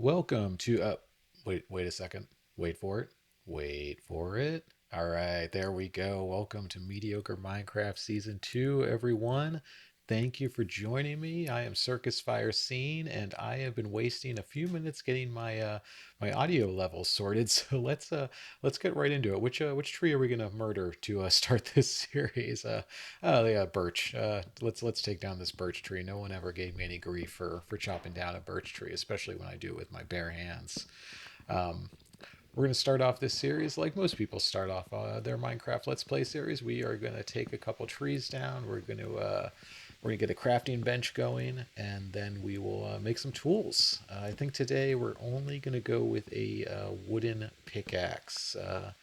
Welcome to wait a second. Wait for it. Wait for it. All right, there we go. Welcome to Mediocre Minecraft Season 2, everyone. Thank you for joining me. I am Circus Fire Scene, and I have been wasting a few minutes getting my audio levels sorted. So let's get right into it. Which tree are we gonna murder to start this series? Oh yeah, birch. Let's take down this birch tree. No one ever gave me any grief for chopping down a birch tree, especially when I do it with my bare hands. Um, we're going to start off this series like most people start off their Minecraft Let's Play series. We are going to take a couple trees down. We're going to get a crafting bench going, and then we will make some tools. I think today we're only going to go with a wooden pickaxe. I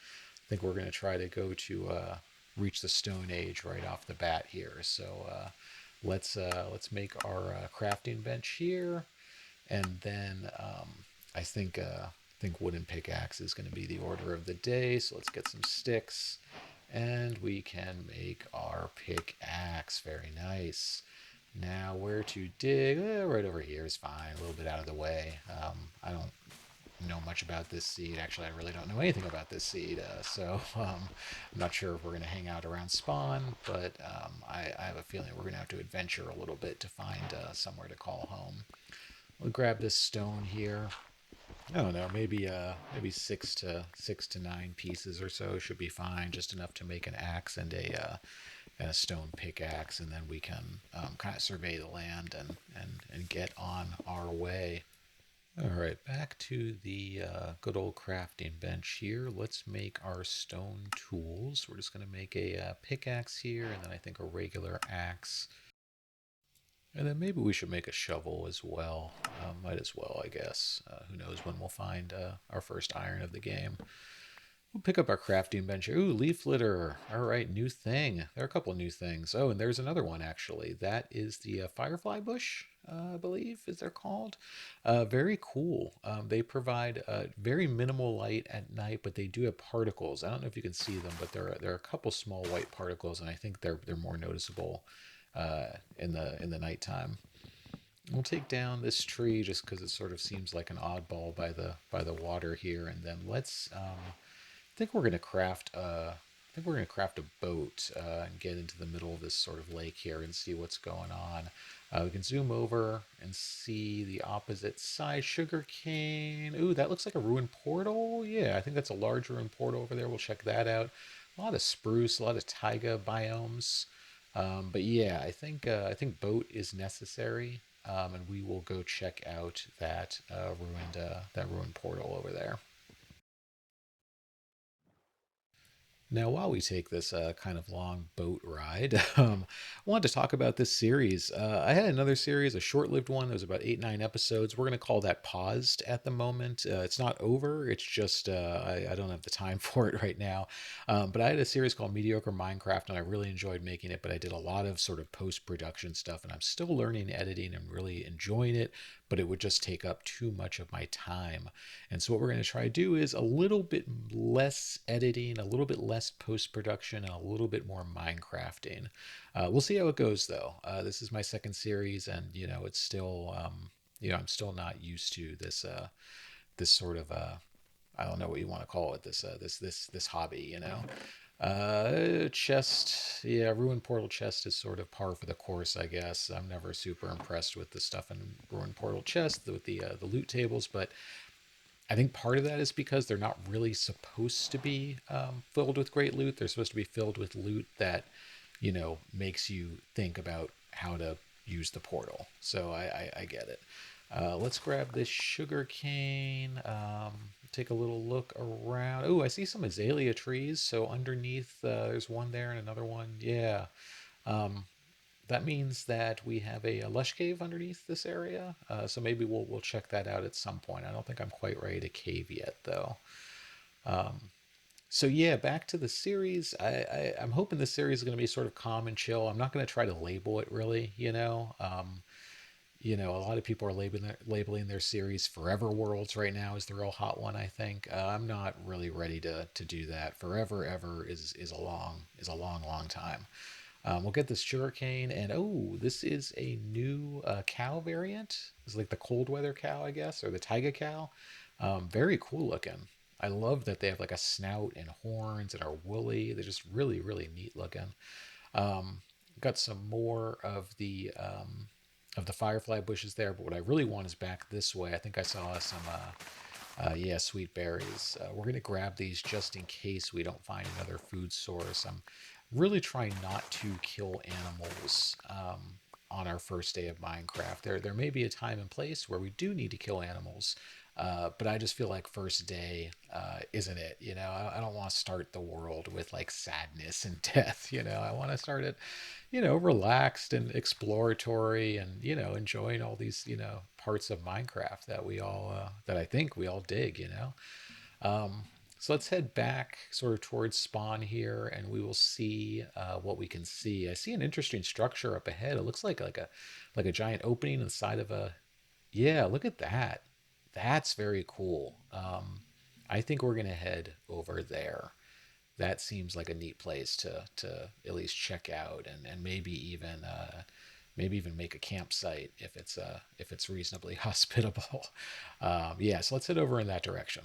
think we're going to try to go to reach the Stone Age right off the bat here. So let's make our crafting bench here, and then I think wooden pickaxe is going to be the order of the day. So let's get some sticks, and we can make our pickaxe. Very nice. Now where to dig? Right over here is fine. A little bit out of the way. I don't know much about this seed. Actually, I really don't know anything about this seed. I'm not sure if we're going to hang out around spawn, but I have a feeling we're going to have to adventure a little bit to find somewhere to call home. We'll grab this stone here. I don't know, maybe six to nine pieces or so should be fine. Just enough to make an axe and a stone pickaxe, and then we can kind of survey the land and get on our way. All right, back to the good old crafting bench here. Let's make our stone tools. We're just going to make a pickaxe here, and then I think a regular axe. And then maybe we should make a shovel as well. Might as well, I guess. Who knows when we'll find our first iron of the game. We'll pick up our crafting bench. Ooh, leaf litter. All right, new thing. There are a couple new things. Oh, and there's another one, actually. That is the firefly bush, I believe, is they're called. Very cool. They provide very minimal light at night, but they do have particles. I don't know if you can see them, but there are a couple small white particles, and I think they're more noticeable in the nighttime. We'll take down this tree just because it sort of seems like an oddball by the water here, and then I think we're gonna craft. I think we're gonna craft a boat and get into the middle of this sort of lake here and see what's going on. We can zoom over and see the opposite side. Sugarcane. Ooh, that looks like a ruined portal. Yeah, I think that's a large ruined portal over there. We'll check that out. A lot of spruce, a lot of taiga biomes. But yeah, I think boat is necessary, and we will go check out that ruined portal over there. Now, while we take this kind of long boat ride, I wanted to talk about this series. I had another series, a short lived one that was about 8, 9 episodes. We're going to call that paused at the moment. It's not over, it's just I don't have the time for it right now. But I had a series called Mediocre Minecraft, and I really enjoyed making it, but I did a lot of sort of post production stuff, and I'm still learning editing and really enjoying it, but it would just take up too much of my time. And so what we're going to try to do is a little bit less editing, a little bit less post production, and a little bit more Minecrafting. We'll see how it goes though. This is my second series, and it's still I'm still not used to this sort of I don't know what you want to call it, this hobby. Chest, yeah, ruined portal chest is sort of par for the course, I guess. I'm never super impressed with the stuff in ruined portal chest with the loot tables, but I think part of that is because they're not really supposed to be filled with great loot. They're supposed to be filled with loot that, makes you think about how to use the portal. So I get it. Let's grab this sugar cane. Take a little look around. Oh, I see some azalea trees. So underneath, there's one there and another one. Yeah. Um, that means that we have a lush cave underneath this area. So maybe we'll check that out at some point. I don't think I'm quite ready to cave yet, though. Um, so yeah, back to the series. I'm hoping this series is going to be sort of calm and chill. I'm not going to try to label it really. A lot of people are labeling their series Forever Worlds right now is the real hot one. I think I'm not really ready to do that. Forever ever is a long long time. We'll get this sugarcane, and oh, this is a new cow variant. It's like the cold weather cow, I guess, or the taiga cow. Very cool looking. I love that they have like a snout and horns and are woolly. They're just really, really neat looking. Um, got some more of the firefly bushes there, but what I really want is back this way. I think I saw some yeah, sweet berries. We're going to grab these just in case we don't find another food source. I'm really trying not to kill animals on our first day of Minecraft. There may be a time and place where we do need to kill animals, but I just feel like first day isn't it. You know, I don't want to start the world with like sadness and death. You know, I want to start it, you know, relaxed and exploratory and, you know, enjoying all these, you know, parts of Minecraft that we all, that I think we all dig, you know. Um, so let's head back sort of towards spawn here and we will see what we can see. I see an interesting structure up ahead. It looks like a giant opening inside of a, yeah, look at that. That's very cool. I think we're going to head over there. That seems like a neat place to at least check out and maybe even make a campsite if it's reasonably hospitable. Yeah, so let's head over in that direction.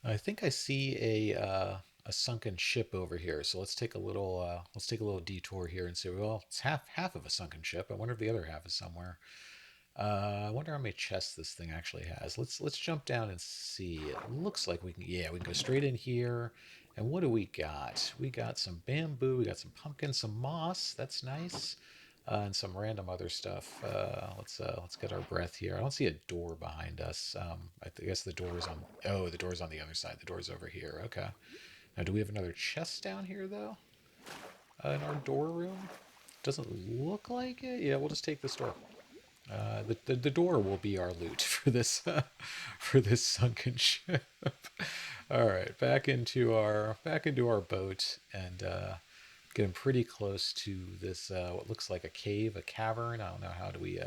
I think I see a sunken ship over here, so let's take a little detour here and say, well, it's half of a sunken ship. I wonder if the other half is somewhere. I wonder how many chests this thing actually has. Let's jump down and see. It looks like we can. Yeah, we can go straight in here. And what do we got? We got some bamboo. We got some pumpkins, some moss. That's nice. And some random other stuff. Let's get our breath here. I don't see a door behind us. I guess the door is on. Oh, the door's on the other side. The door's over here. Okay. Now, do we have another chest down here though? In our door room? Doesn't look like it. Yeah, we'll just take this door. The door will be our loot for this sunken ship. All right, back into our boat and getting pretty close to this what looks like a cave, a cavern. I don't know how do we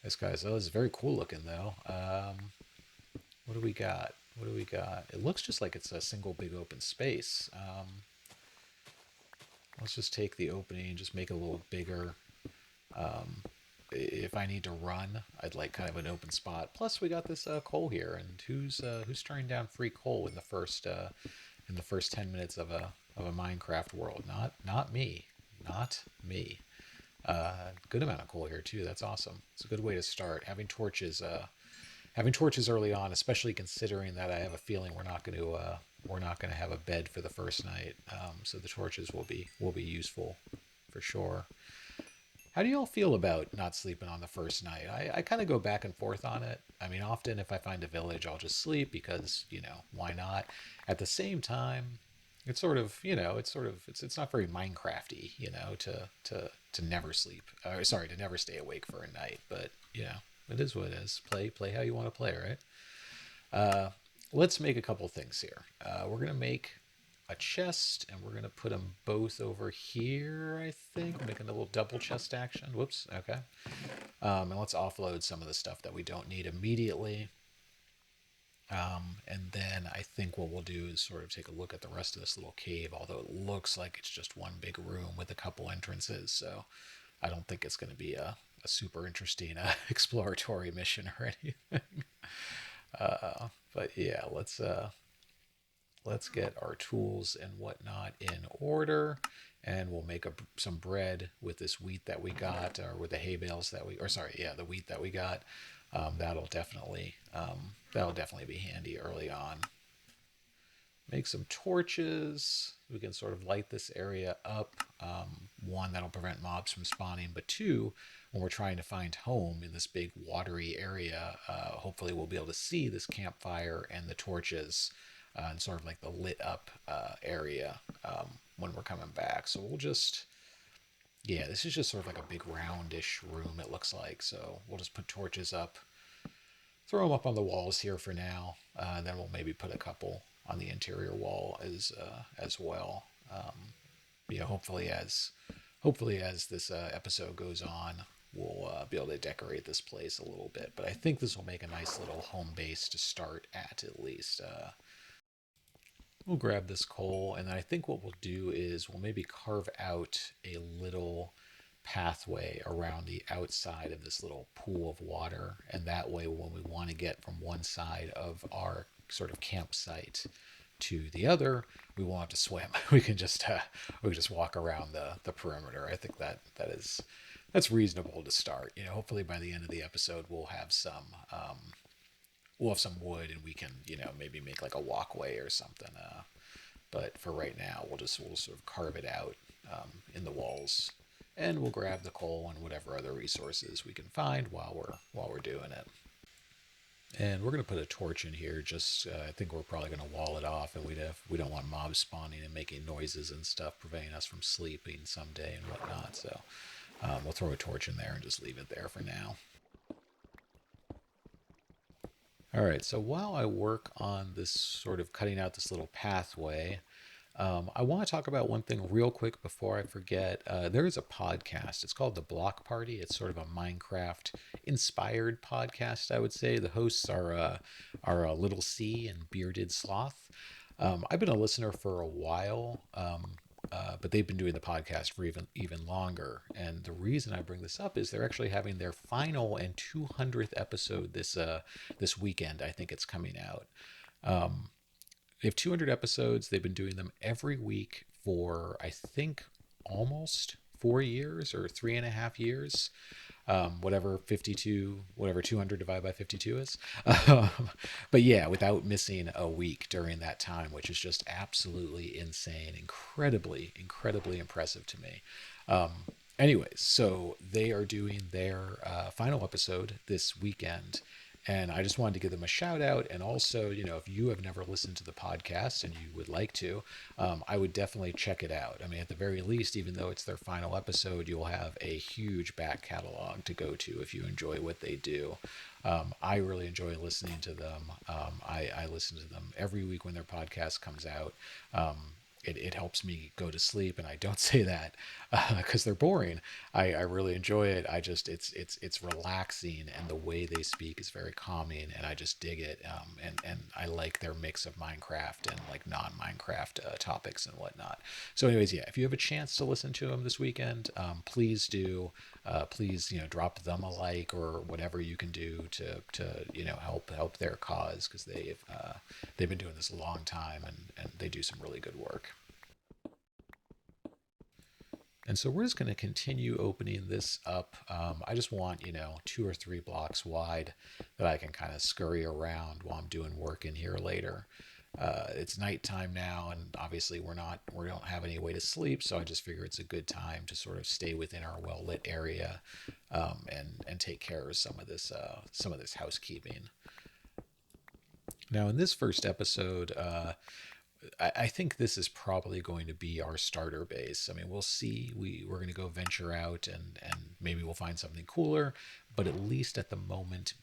this guy's oh, this is very cool looking though. What do we got? What do we got? It looks just like it's a single big open space. Let's just take the opening and just make it a little bigger. If I need to run, I'd like kind of an open spot. Plus, we got this coal here, and who's turning down free coal in the first 10 minutes of a Minecraft world? Not me, not me. Good amount of coal here too. That's awesome. It's a good way to start having torches early on, especially considering that I have a feeling we're not going to have a bed for the first night. So the torches will be useful for sure. How do you all feel about not sleeping on the first night? I kind of go back and forth on it. I mean, often if I find a village, I'll just sleep because, you know, why not? At the same time, it's sort of, you know, it's not very Minecrafty, you know, to never sleep. Sorry, to never stay awake for a night. But, you know, it is what it is. Play how you want to play, right? Let's make a couple things here. We're going to make a chest, and we're going to put them both over here, I think. We're making a little double chest action. Whoops, okay. And let's offload some of the stuff that we don't need immediately. And then I think what we'll do is sort of take a look at the rest of this little cave, although it looks like it's just one big room with a couple entrances, so I don't think it's going to be a super interesting exploratory mission or anything. But yeah, let's get our tools and whatnot in order, and we'll make some bread with this wheat that we got, or with the hay bales that we, or sorry, yeah, the wheat that we got. That'll definitely be handy early on. Make some torches. We can sort of light this area up. One, that'll prevent mobs from spawning, but two, when we're trying to find home in this big watery area, hopefully we'll be able to see this campfire and the torches and sort of like the lit up area when we're coming back. So we'll just, yeah, this is just sort of like a big roundish room, it looks like. So we'll just put torches up, throw them up on the walls here for now. Then we'll maybe put a couple on the interior wall as well. You know, hopefully as this episode goes on, we'll be able to decorate this place a little bit. But I think this will make a nice little home base to start at least. we'll grab this coal, and I think what we'll do is we'll maybe carve out a little pathway around the outside of this little pool of water, and that way when we want to get from one side of our sort of campsite to the other, we won't have to swim. We can just walk around the perimeter. I think that's reasonable to start. Hopefully by the end of the episode we'll have some wood, and we can maybe make like a walkway or something. But for right now, we'll sort of carve it out in the walls, and we'll grab the coal and whatever other resources we can find while we're doing it. And we're going to put a torch in here. Just I think we're probably going to wall it off, and we don't want mobs spawning and making noises and stuff, preventing us from sleeping someday and whatnot. So we'll throw a torch in there and just leave it there for now. All right, so while I work on this sort of cutting out this little pathway, I want to talk about one thing real quick before I forget. There is a podcast. It's called The Block Party. It's sort of a Minecraft inspired podcast, I would say. The hosts are Little C and Bearded Sloth. I've been a listener for a while, but they've been doing the podcast for even longer. And the reason I bring this up is they're actually having their final and 200th episode this weekend. I think it's coming out. They have 200 episodes. They've been doing them every week for, I think, almost 4 years or 3.5 years. Whatever 200 divided by 52 is. But yeah, without missing a week during that time, which is just absolutely insane, incredibly impressive to me. Anyways, so they are doing their final episode this weekend, and I just wanted to give them a shout out. And also, if you have never listened to the podcast and you would like to, I would definitely check it out. I mean, at the very least, even though it's their final episode, you'll have a huge back catalog to go to if you enjoy what they do. I really enjoy listening to them. I listen to them every week when their podcast comes out. It helps me go to sleep, and I don't say that because they're boring. I really enjoy it. It's relaxing, and the way they speak is very calming, and I just dig it. And I like their mix of Minecraft and like non-Minecraft topics and whatnot. So anyways, yeah, if you have a chance to listen to them this weekend, please do. Please, drop them a like or whatever you can do to help their cause, because they've been doing this a long time, and they do some really good work. And so we're just going to continue opening this up. I just want, 2 or 3 blocks wide that I can kind of scurry around while I'm doing work in here later. It's nighttime now, and obviously we don't have any way to sleep, so I just figure it's a good time to sort of stay within our well-lit area, and take care of some of this housekeeping. Now, in this first episode, I think this is probably going to be our starter base. I mean, we'll see. We're going to go venture out, and maybe we'll find something cooler. But at least at the moment,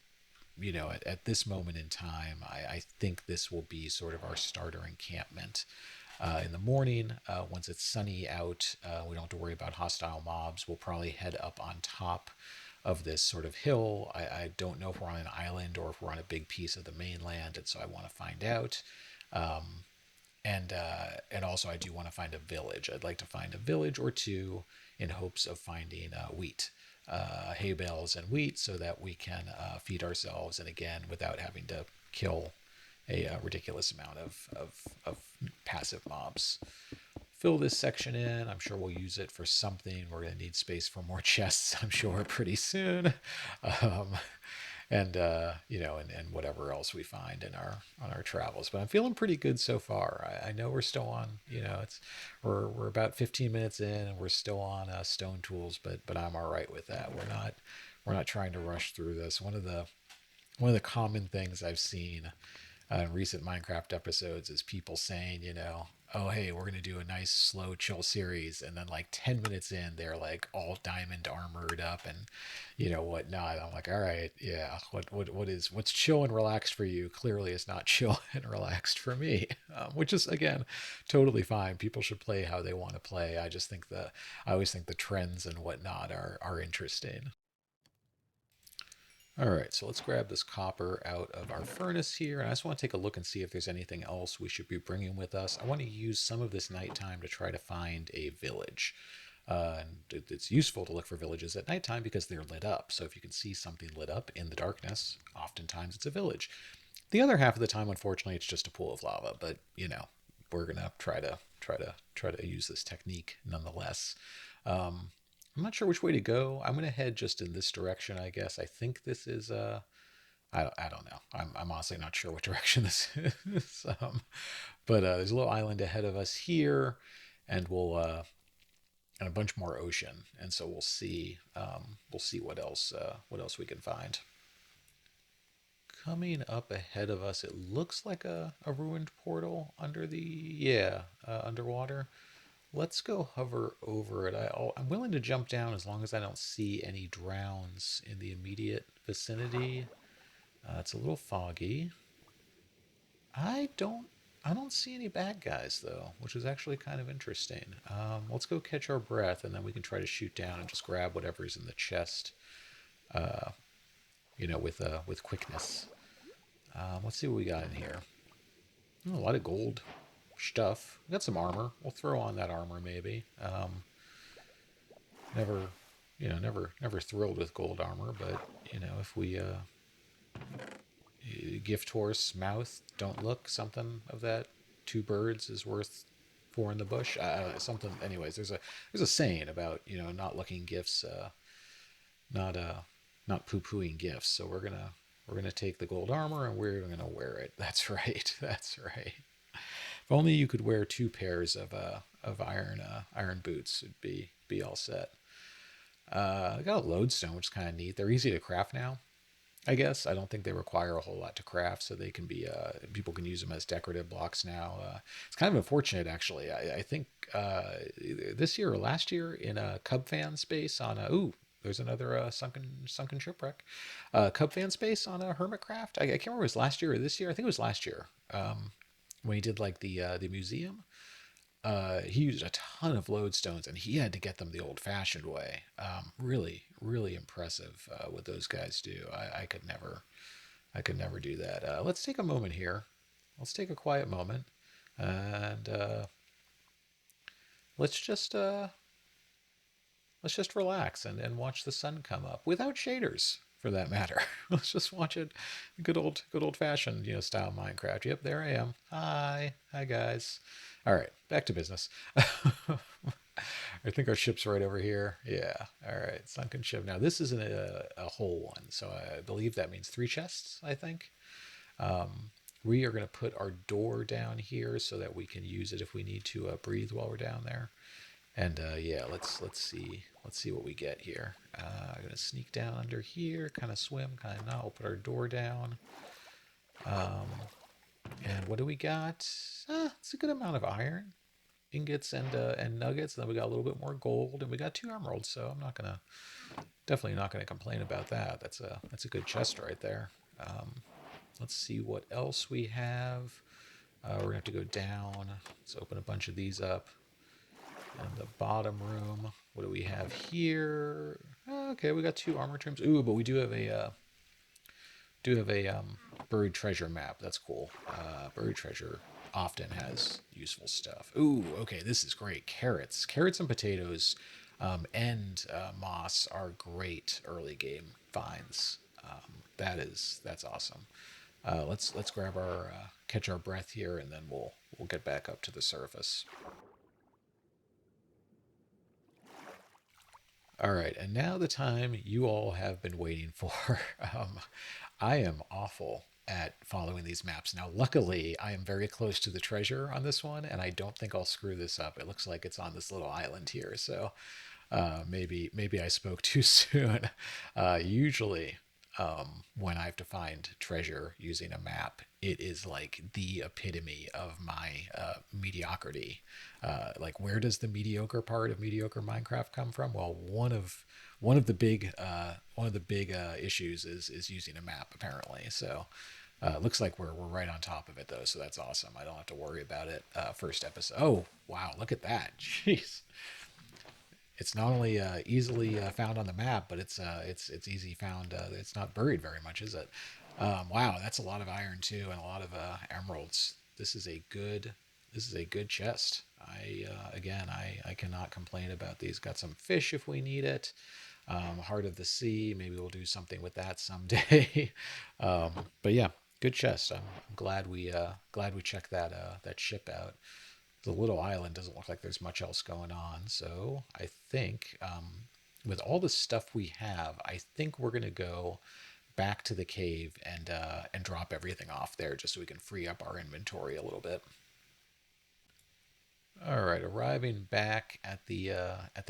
at this moment in time, I think this will be sort of our starter encampment. In the morning, once it's sunny out, we don't have to worry about hostile mobs. We'll probably head up on top of this sort of hill. I don't know if we're on an island or if we're on a big piece of the mainland, and so I want to find out. And also I do want to find a village. I'd like to find a village or two in hopes of finding wheat, hay bales and wheat, so that we can feed ourselves, and again, without having to kill a ridiculous amount of passive mobs. Fill this section in. I'm sure we'll use it for something. We're going to need space for more chests, I'm sure, pretty soon. And whatever else we find on our travels. But I'm feeling pretty good so far. I know we're still on, we're about 15 minutes in, and we're still on stone tools, but I'm all right with that. We're not trying to rush through this. One of the common things I've seen in recent Minecraft episodes is people saying, oh, hey, we're going to do a nice, slow, chill series. And then like 10 minutes in, they're like all diamond armored up and, whatnot. I'm like, all right, yeah, what's chill and relaxed for you? Clearly it's not chill and relaxed for me, which is, again, totally fine. People should play how they want to play. I always think the trends and whatnot are interesting. All right, so let's grab this copper out of our furnace here. And I just want to take a look and see if there's anything else we should be bringing with us. I want to use some of this nighttime to try to find a village. And it's useful to look for villages at nighttime because they're lit up. So if you can see something lit up in the darkness, oftentimes it's a village. The other half of the time, unfortunately, it's just a pool of lava. But we're gonna try to use this technique nonetheless. I'm not sure which way to go. I'm gonna head just in this direction, I guess. I think this is I don't know. I'm honestly not sure what direction this is. But there's a little island ahead of us here, and we'll and a bunch more ocean, and so we'll see what else we can find. Coming up ahead of us, it looks like a ruined portal under underwater. Let's go hover over it. I'm willing to jump down as long as I don't see any drowns in the immediate vicinity. It's a little foggy. I don't see any bad guys though, which is actually kind of interesting. Let's go catch our breath, and then we can try to shoot down and just grab whatever's in the chest. With quickness. Let's see what we got in here. Oh, a lot of gold stuff. We got some armor. We'll throw on that armor maybe. Never thrilled with gold armor, but if we gift horse mouth, don't look, something of that. Two birds is worth four in the bush. Something. Anyways, there's a saying about not looking gifts, not poo-pooing gifts. So we're gonna take the gold armor and we're gonna wear it. That's right. That's right. If only you could wear two pairs of iron boots, it'd be all set. I got a lodestone, which is kind of neat. They're easy to craft now, I guess. I don't think they require a whole lot to craft, so they can be people can use them as decorative blocks now. It's kind of unfortunate, actually. I think this year or last year in a Cub fan space on there's another sunken shipwreck. Cub fan space on a Hermitcraft. I can't remember if it was last year or this year. I think it was last year. When he did like the museum, he used a ton of lodestones, and he had to get them the old-fashioned way. Really, really impressive what those guys do. I could never do that. Let's take a moment here. Let's take a quiet moment, and let's just relax and watch the sun come up without shaders, for that matter. Let's just watch it, good old fashioned style Minecraft. Yep, there I am. Hi guys. All right, back to business. I think our ship's right over here. Yeah. All right, sunken ship. Now this isn't a whole one, so I believe that means 3 chests. I think. We are going to put our door down here so that we can use it if we need to breathe while we're down there. And let's see what we get here. I'm gonna sneak down under here, kind of swim, kind of not. We'll put our door down. And what do we got? It's a good amount of iron ingots and nuggets. And then we got a little bit more gold, and we got 2 emeralds. So I'm definitely not gonna complain about that. That's a good chest right there. Let's see what else we have. We're gonna have to go down. Let's open a bunch of these up. And the bottom room, what do we have here? Okay, we got 2 armor trims. Ooh, but we do have a buried treasure map. That's cool. Buried treasure often has useful stuff. Ooh, okay, this is great. Carrots and potatoes, and moss are great early game finds. That's awesome. Let's grab our catch our breath here, and then we'll get back up to the surface. All right, and now the time you all have been waiting for. I am awful at following these maps. Now, luckily, I am very close to the treasure on this one, and I don't think I'll screw this up. It looks like it's on this little island here, so maybe I spoke too soon. Usually, when I have to find treasure using a map, it is like the epitome of my mediocrity. Like, where does the mediocre part of mediocre Minecraft come from? Well, one of the big issues is using a map, apparently. So looks like we're right on top of it though, so that's awesome. I don't have to worry about it. First episode. Oh wow, look at that. Jeez. it's not only easily found on the map, but it's easy found. It's not buried very much, is it? Wow, that's a lot of iron too, and a lot of emeralds. This is a good chest. I cannot complain about these. Got some fish if we need it. Heart of the Sea. Maybe we'll do something with that someday. um, but yeah, good chest. I'm glad we checked that ship out. The little island doesn't look like there's much else going on. So I think with all the stuff we have, I think we're gonna go back to the cave and drop everything off there just so we can free up our inventory a little bit. All right, arriving back at the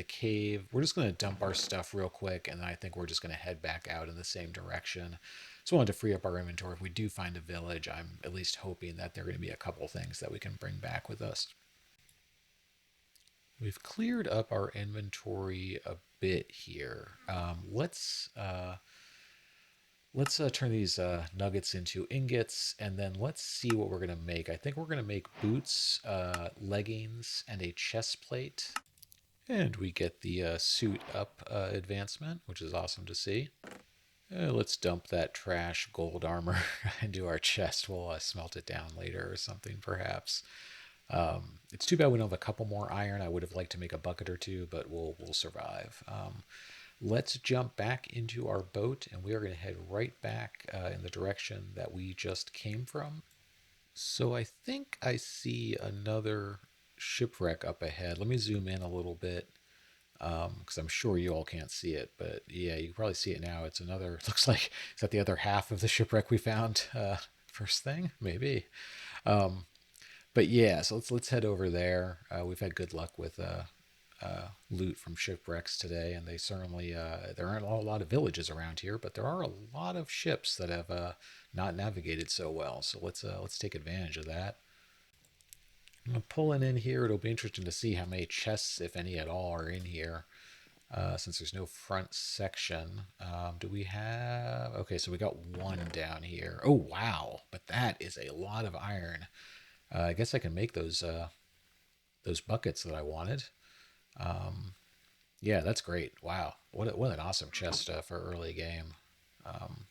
cave, we're just going to dump our stuff real quick, and then I think we're just going to head back out in the same direction. Just wanted to free up our inventory. If we do find a village, I'm at least hoping that there are going to be a couple things that we can bring back with us. We've cleared up our inventory a bit here. Let's turn these nuggets into ingots, and then let's see what we're going to make. I think we're going to make boots, leggings, and a chest plate. And we get the suit up advancement, which is awesome to see. Let's dump that trash gold armor into our chest. We'll smelt it down later or something, perhaps. It's too bad we don't have a couple more iron. I would have liked to make a bucket or two, but we'll survive. Let's jump back into our boat, and we are going to head right back in the direction that we just came from. So I think I see another shipwreck up ahead. Let me zoom in a little bit because I'm sure you all can't see it, but yeah, you can probably see it now. It's another, looks like, is that the other half of the shipwreck we found first thing? Maybe. Um, but yeah, so let's head over there. We've had good luck with loot from shipwrecks today, and they certainly there aren't a lot of villages around here, but there are a lot of ships that have not navigated so well. So let's take advantage of that. Pulling in here, it'll be interesting to see how many chests, if any at all, are in here. Since there's no front section, do we have? Okay, so we got one down here. Oh wow, but that is a lot of iron. I guess I can make those buckets that I wanted. Um, yeah, that's great. Wow, what an awesome chest for early game. Um,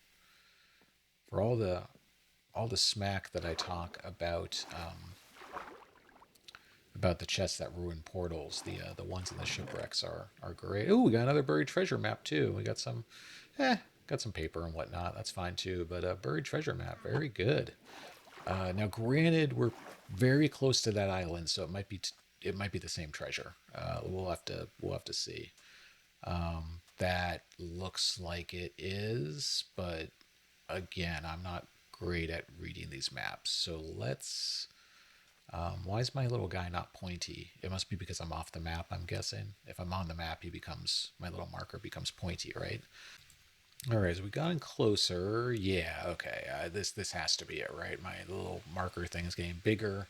for all the smack that I talk about the chests that ruin portals, the ones in the shipwrecks are great. Oh, we got another buried treasure map too. We got some paper and whatnot. That's fine too. But a buried treasure map, very good. Now, granted, we're very close to that island, so it might be the same treasure. We'll have to see. That looks like it is, but again, I'm not great at reading these maps. So let's. Why is my little guy not pointy? It must be because I'm off the map, I'm guessing. If I'm on the map, my little marker becomes pointy, right? All right, so we got in closer. Yeah, okay. This has to be it, right? My little marker thing is getting bigger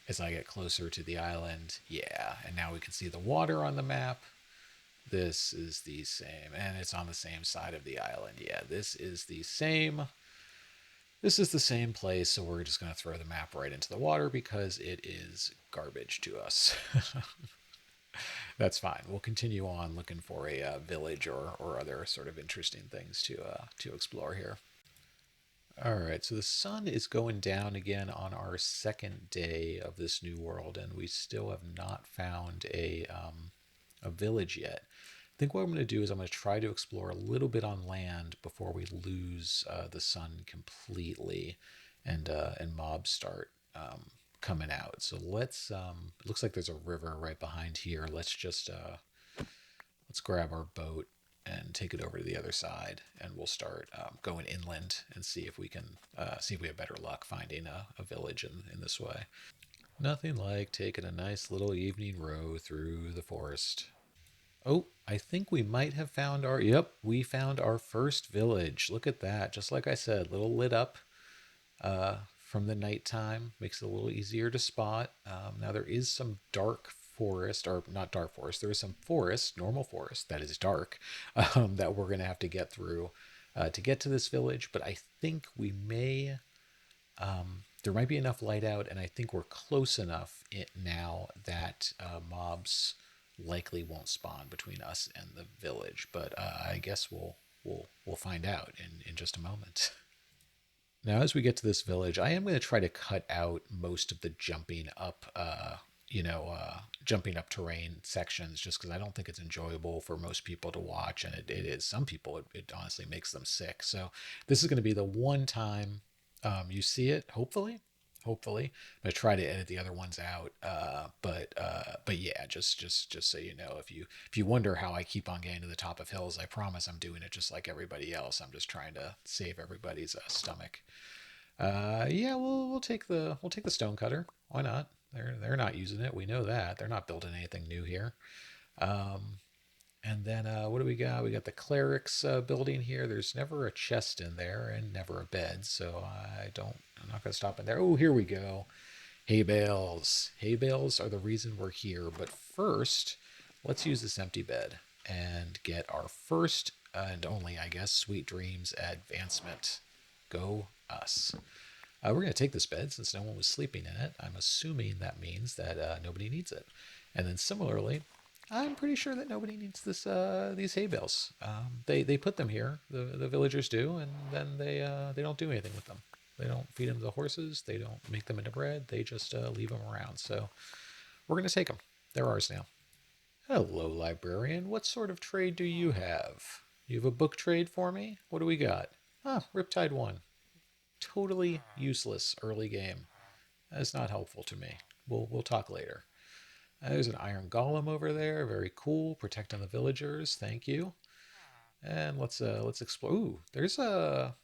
as I get closer to the island. Yeah, and now we can see the water on the map. This is the same, and it's on the same side of the island. Yeah, this is the same. This is the same place, so we're just going to throw the map right into the water because it is garbage to us. That's fine. We'll continue on looking for a village or other sort of interesting things to explore here. All right, so the sun is going down again on our second day of this new world, and we still have not found a village yet. I think what I'm going to do is I'm going to try to explore a little bit on land before we lose the sun completely, and mobs start coming out. So let's. It looks like there's a river right behind here. Let's grab our boat and take it over to the other side, and we'll start going inland and see if we can see if we have better luck finding a village in this way. Nothing like taking a nice little evening row through the forest. Oh, I think we might have found our. Yep, we found our first village. Look at that. Just like I said, little lit up from the nighttime. Makes it a little easier to spot. Now, there is some dark forest, or not dark forest, there is some forest, normal forest, that is dark, that we're going to have to get through to get to this village. But I think we may. There might be enough light out, and I think we're close enough now that mobs likely won't spawn between us and the village, but I guess we'll find out in just a moment. Now, as we get to this village, I am going to try to cut out most of the jumping up, jumping up terrain sections, just because I don't think it's enjoyable for most people to watch, and it is. Some people, it honestly makes them sick. So this is going to be the one time you see it. Hopefully, I'm gonna try to edit the other ones out. But yeah, just so you know, if you wonder how I keep on getting to the top of hills, I promise I'm doing it just like everybody else. I'm just trying to save everybody's stomach. Yeah, we'll take the stone cutter. Why not? They're not using it. We know that they're not building anything new here. Um, and then what do we got? We got the clerics building here. There's never a chest in there and never a bed, so I'm not gonna stop in there. Oh, here we go. Hay bales. Hay bales are the reason we're here. But first, let's use this empty bed and get our first and only, I guess, Sweet Dreams advancement. Go us. We're going to take this bed since no one was sleeping in it. I'm assuming that means that nobody needs it. And then similarly, I'm pretty sure that nobody needs these hay bales. They put them here. The villagers do, and then they don't do anything with them. They don't feed them to the horses. They don't make them into bread. They just leave them around. So we're going to take them. They're ours now. Hello, librarian. What sort of trade do you have? You have a book trade for me? What do we got? Ah, Riptide 1. Totally useless early game. That's not helpful to me. We'll talk later. There's an iron golem over there. Very cool. Protecting the villagers. Thank you. And let's explore. Ooh, there's a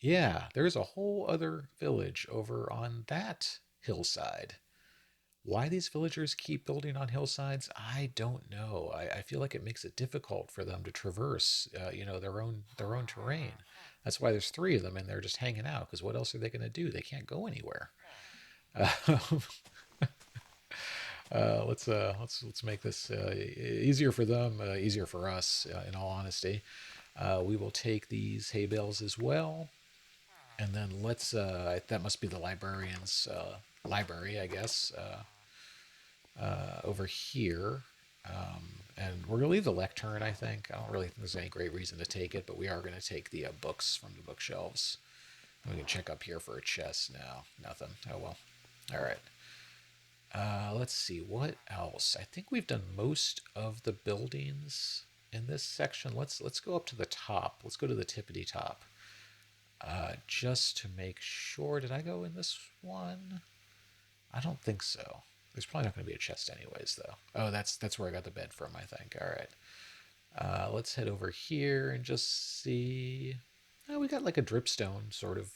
whole other village over on that hillside. Why these villagers keep building on hillsides, I don't know. I feel like it makes it difficult for them to traverse, their own terrain. That's why there's three of them, and they're just hanging out. Because what else are they going to do? They can't go anywhere. Uh, let's make this easier for them, easier for us. In all honesty, we will take these hay bales as well, and then let's. That must be the librarian's library, I guess. Over here. And we're going to leave the lectern, I think. I don't really think there's any great reason to take it, but we are going to take the books from the bookshelves. We can check up here for a chest now. Nothing. Oh, well. All right. Let's see. What else? I think we've done most of the buildings in this section. Let's go up to the top. Let's go to the tippity top. Just to make sure. Did I go in this one? I don't think so. There's probably not going to be a chest anyways, though. Oh, that's where I got the bed from, I think. All right. Let's head over here and just see. Oh, we got like a dripstone, sort of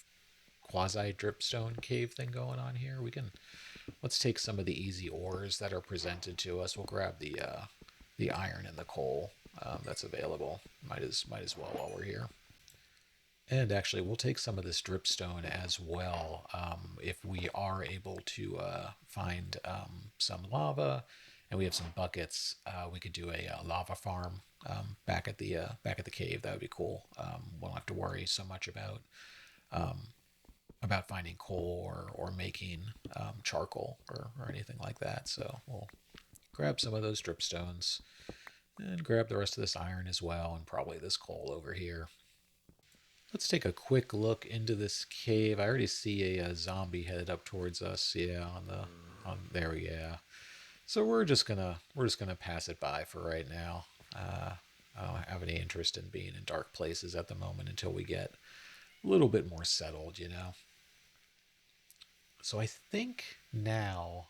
quasi dripstone cave thing going on here. Let's take some of the easy ores that are presented to us. We'll grab the iron and the coal that's available. Might as well while we're here. And actually, we'll take some of this dripstone as well if we are able to find some lava, and we have some buckets. We could do a lava farm back at the cave. That would be cool. Won't have to worry so much about finding coal or making charcoal or anything like that. So we'll grab some of those dripstones and grab the rest of this iron as well, and probably this coal over here. Let's take a quick look into this cave. I already see a zombie headed up towards us. Yeah, on there. Yeah. So we're just gonna pass it by for right now. I don't have any interest in being in dark places at the moment until we get a little bit more settled, So I think now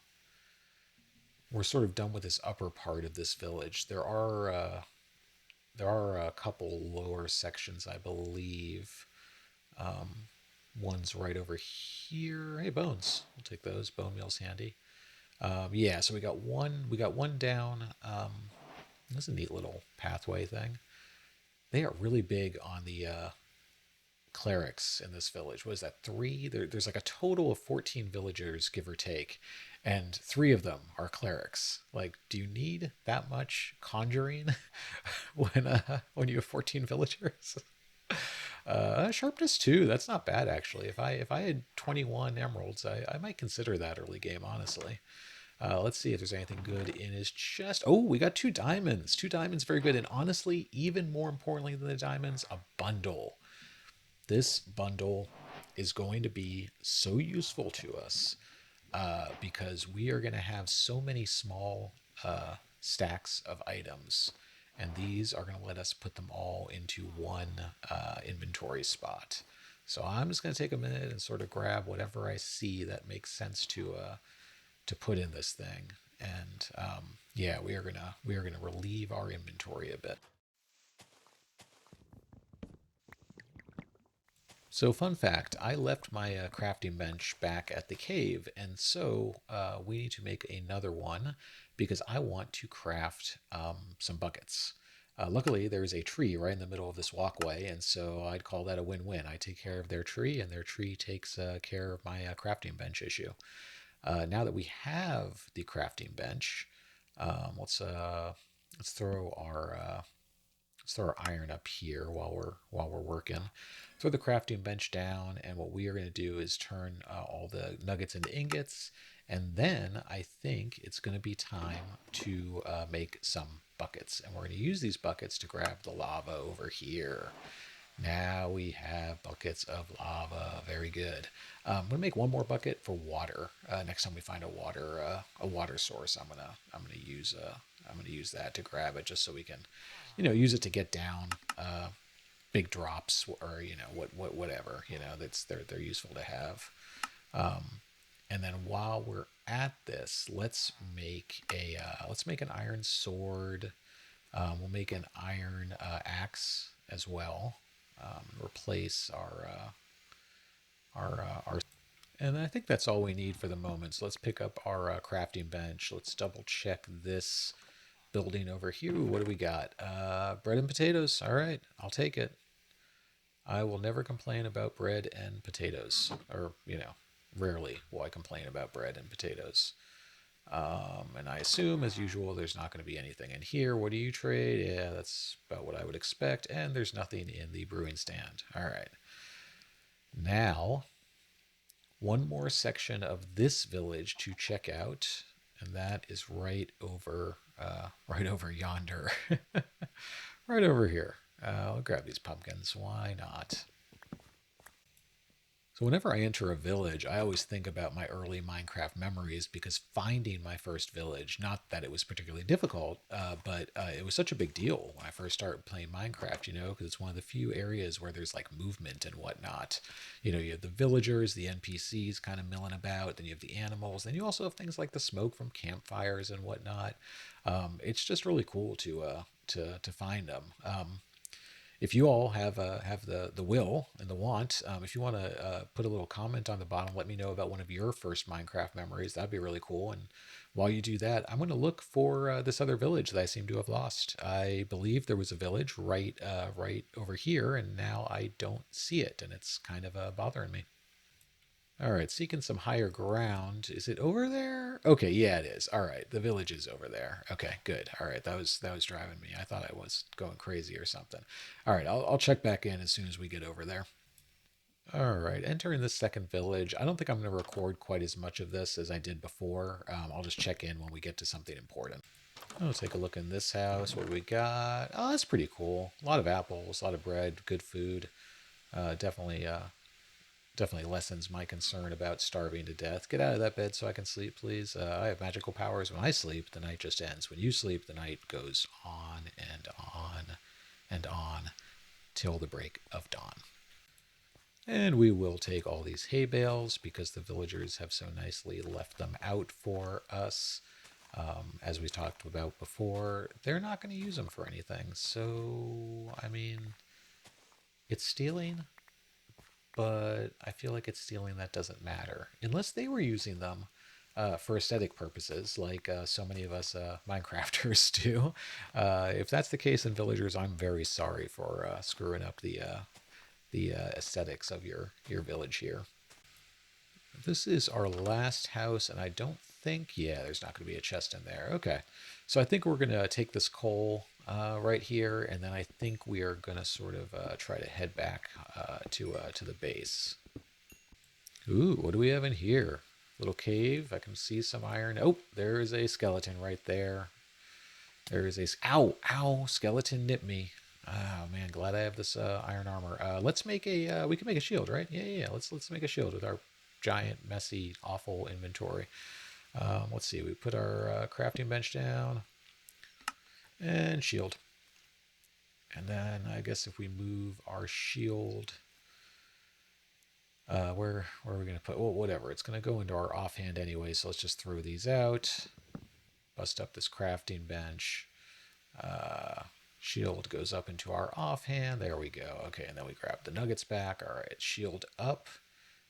we're sort of done with this upper part of this village. There are a couple lower sections, I believe. One's right over here. Hey, bones. We'll take those. Bone meal's handy. Yeah, so we got one down. That's a neat little pathway thing. They are really big on the clerics in this village. What is that? 3? There's like a total of 14 villagers, give or take, and 3 of them are clerics. Like, do you need that much conjuring when you have 14 villagers? Sharpness 2. That's not bad actually. If I had 21 emeralds, I might consider that early game, honestly. Let's see if there's anything good in his chest. Oh, we got 2 diamonds. 2 diamonds, very good. And honestly, even more importantly than the diamonds, a bundle. This bundle is going to be so useful to us because we are going to have so many small stacks of items. And these are going to let us put them all into one inventory spot. So I'm just going to take a minute and sort of grab whatever I see that makes sense to put in this thing. And yeah, we are gonna relieve our inventory a bit. So fun fact, I left my crafting bench back at the cave, and so we need to make another one because I want to craft some buckets. Luckily, there is a tree right in the middle of this walkway, and so I'd call that a win-win. I take care of their tree, and their tree takes care of my crafting bench issue. Now that we have the crafting bench, let's throw our let's throw our iron up here while we're working. Throw the crafting bench down, and what we are going to do is turn all the nuggets into ingots, and then I think it's going to be time to make some buckets, and we're going to use these buckets to grab the lava over here. Now we have buckets of lava. Very good. I'm gonna make one more bucket for water. Next time we find a water source, I'm gonna use that to grab it just so we can, use it to get down big drops or whatever. That's they're useful to have. And then while we're at this, let's make an iron sword. We'll make an iron axe as well. Replace our and I think that's all we need for the moment. So let's pick up our crafting bench. Let's double check this building over here. Ooh, what do we got? Bread and potatoes. All right, I'll take it. I will never complain about bread and potatoes, or rarely will I complain about bread and potatoes. And I assume, as usual, there's not going to be anything in here. What do you trade? Yeah, that's about what I would expect. And there's nothing in the brewing stand. All right. Now, one more section of this village to check out, and that is right over yonder, right over here. I'll grab these pumpkins. Why not? So whenever I enter a village, I always think about my early Minecraft memories because finding my first village, not that it was particularly difficult, but it was such a big deal when I first started playing Minecraft, because it's one of the few areas where there's like movement and whatnot. You have the villagers, the NPCs kind of milling about, then you have the animals, then you also have things like the smoke from campfires and whatnot. It's just really cool to find them. If you all have the will and the want, if you want to put a little comment on the bottom, let me know about one of your first Minecraft memories. That'd be really cool. And while you do that, I'm going to look for this other village that I seem to have lost. I believe there was a village right over here, and now I don't see it, and it's kind of bothering me. All right, seeking some higher ground. Is it over there? Okay, yeah, it is. All right, the village is over there. Okay, good. All right, that was driving me. I thought I was going crazy or something. All right, I'll check back in as soon as we get over there. All right, entering the second village. I don't think I'm going to record quite as much of this as I did before. I'll just check in when we get to something important. I'll take a look in this house. What do we got? Oh, that's pretty cool. A lot of apples, a lot of bread, good food. Definitely lessens my concern about starving to death. Get out of that bed so I can sleep, please. I have magical powers. When I sleep, the night just ends. When you sleep, the night goes on and on and on till the break of dawn. And we will take all these hay bales because the villagers have so nicely left them out for us. As we talked about before, they're not going to use them for anything. So, I mean, it's stealing, but I feel like it's stealing that doesn't matter. Unless they were using them for aesthetic purposes, like so many of us Minecrafters do. If that's the case in villagers, I'm very sorry for screwing up the aesthetics of your village here. This is our last house, and I don't think, yeah, there's not going to be a chest in there. Okay, so I think we're going to take this coal right here, and then I think we are going to sort of try to head back to the base. Ooh, what do we have in here? little cave. I can see some iron. Oh, there is a skeleton right there. There is a... Ow! Ow! Skeleton nipped me. Oh, man. Glad I have this iron armor. Let's make a... we can make a shield, right? Yeah. Let's make a shield with our giant, messy, awful inventory. Let's see. We put our crafting bench down. And shield. And then I guess if we move our shield... where are we going to put... Well, whatever. It's going to go into our offhand anyway, so let's just throw these out. Bust up this crafting bench. Shield goes up into our offhand. There we go. Okay, and then we grab the nuggets back. All right, shield up.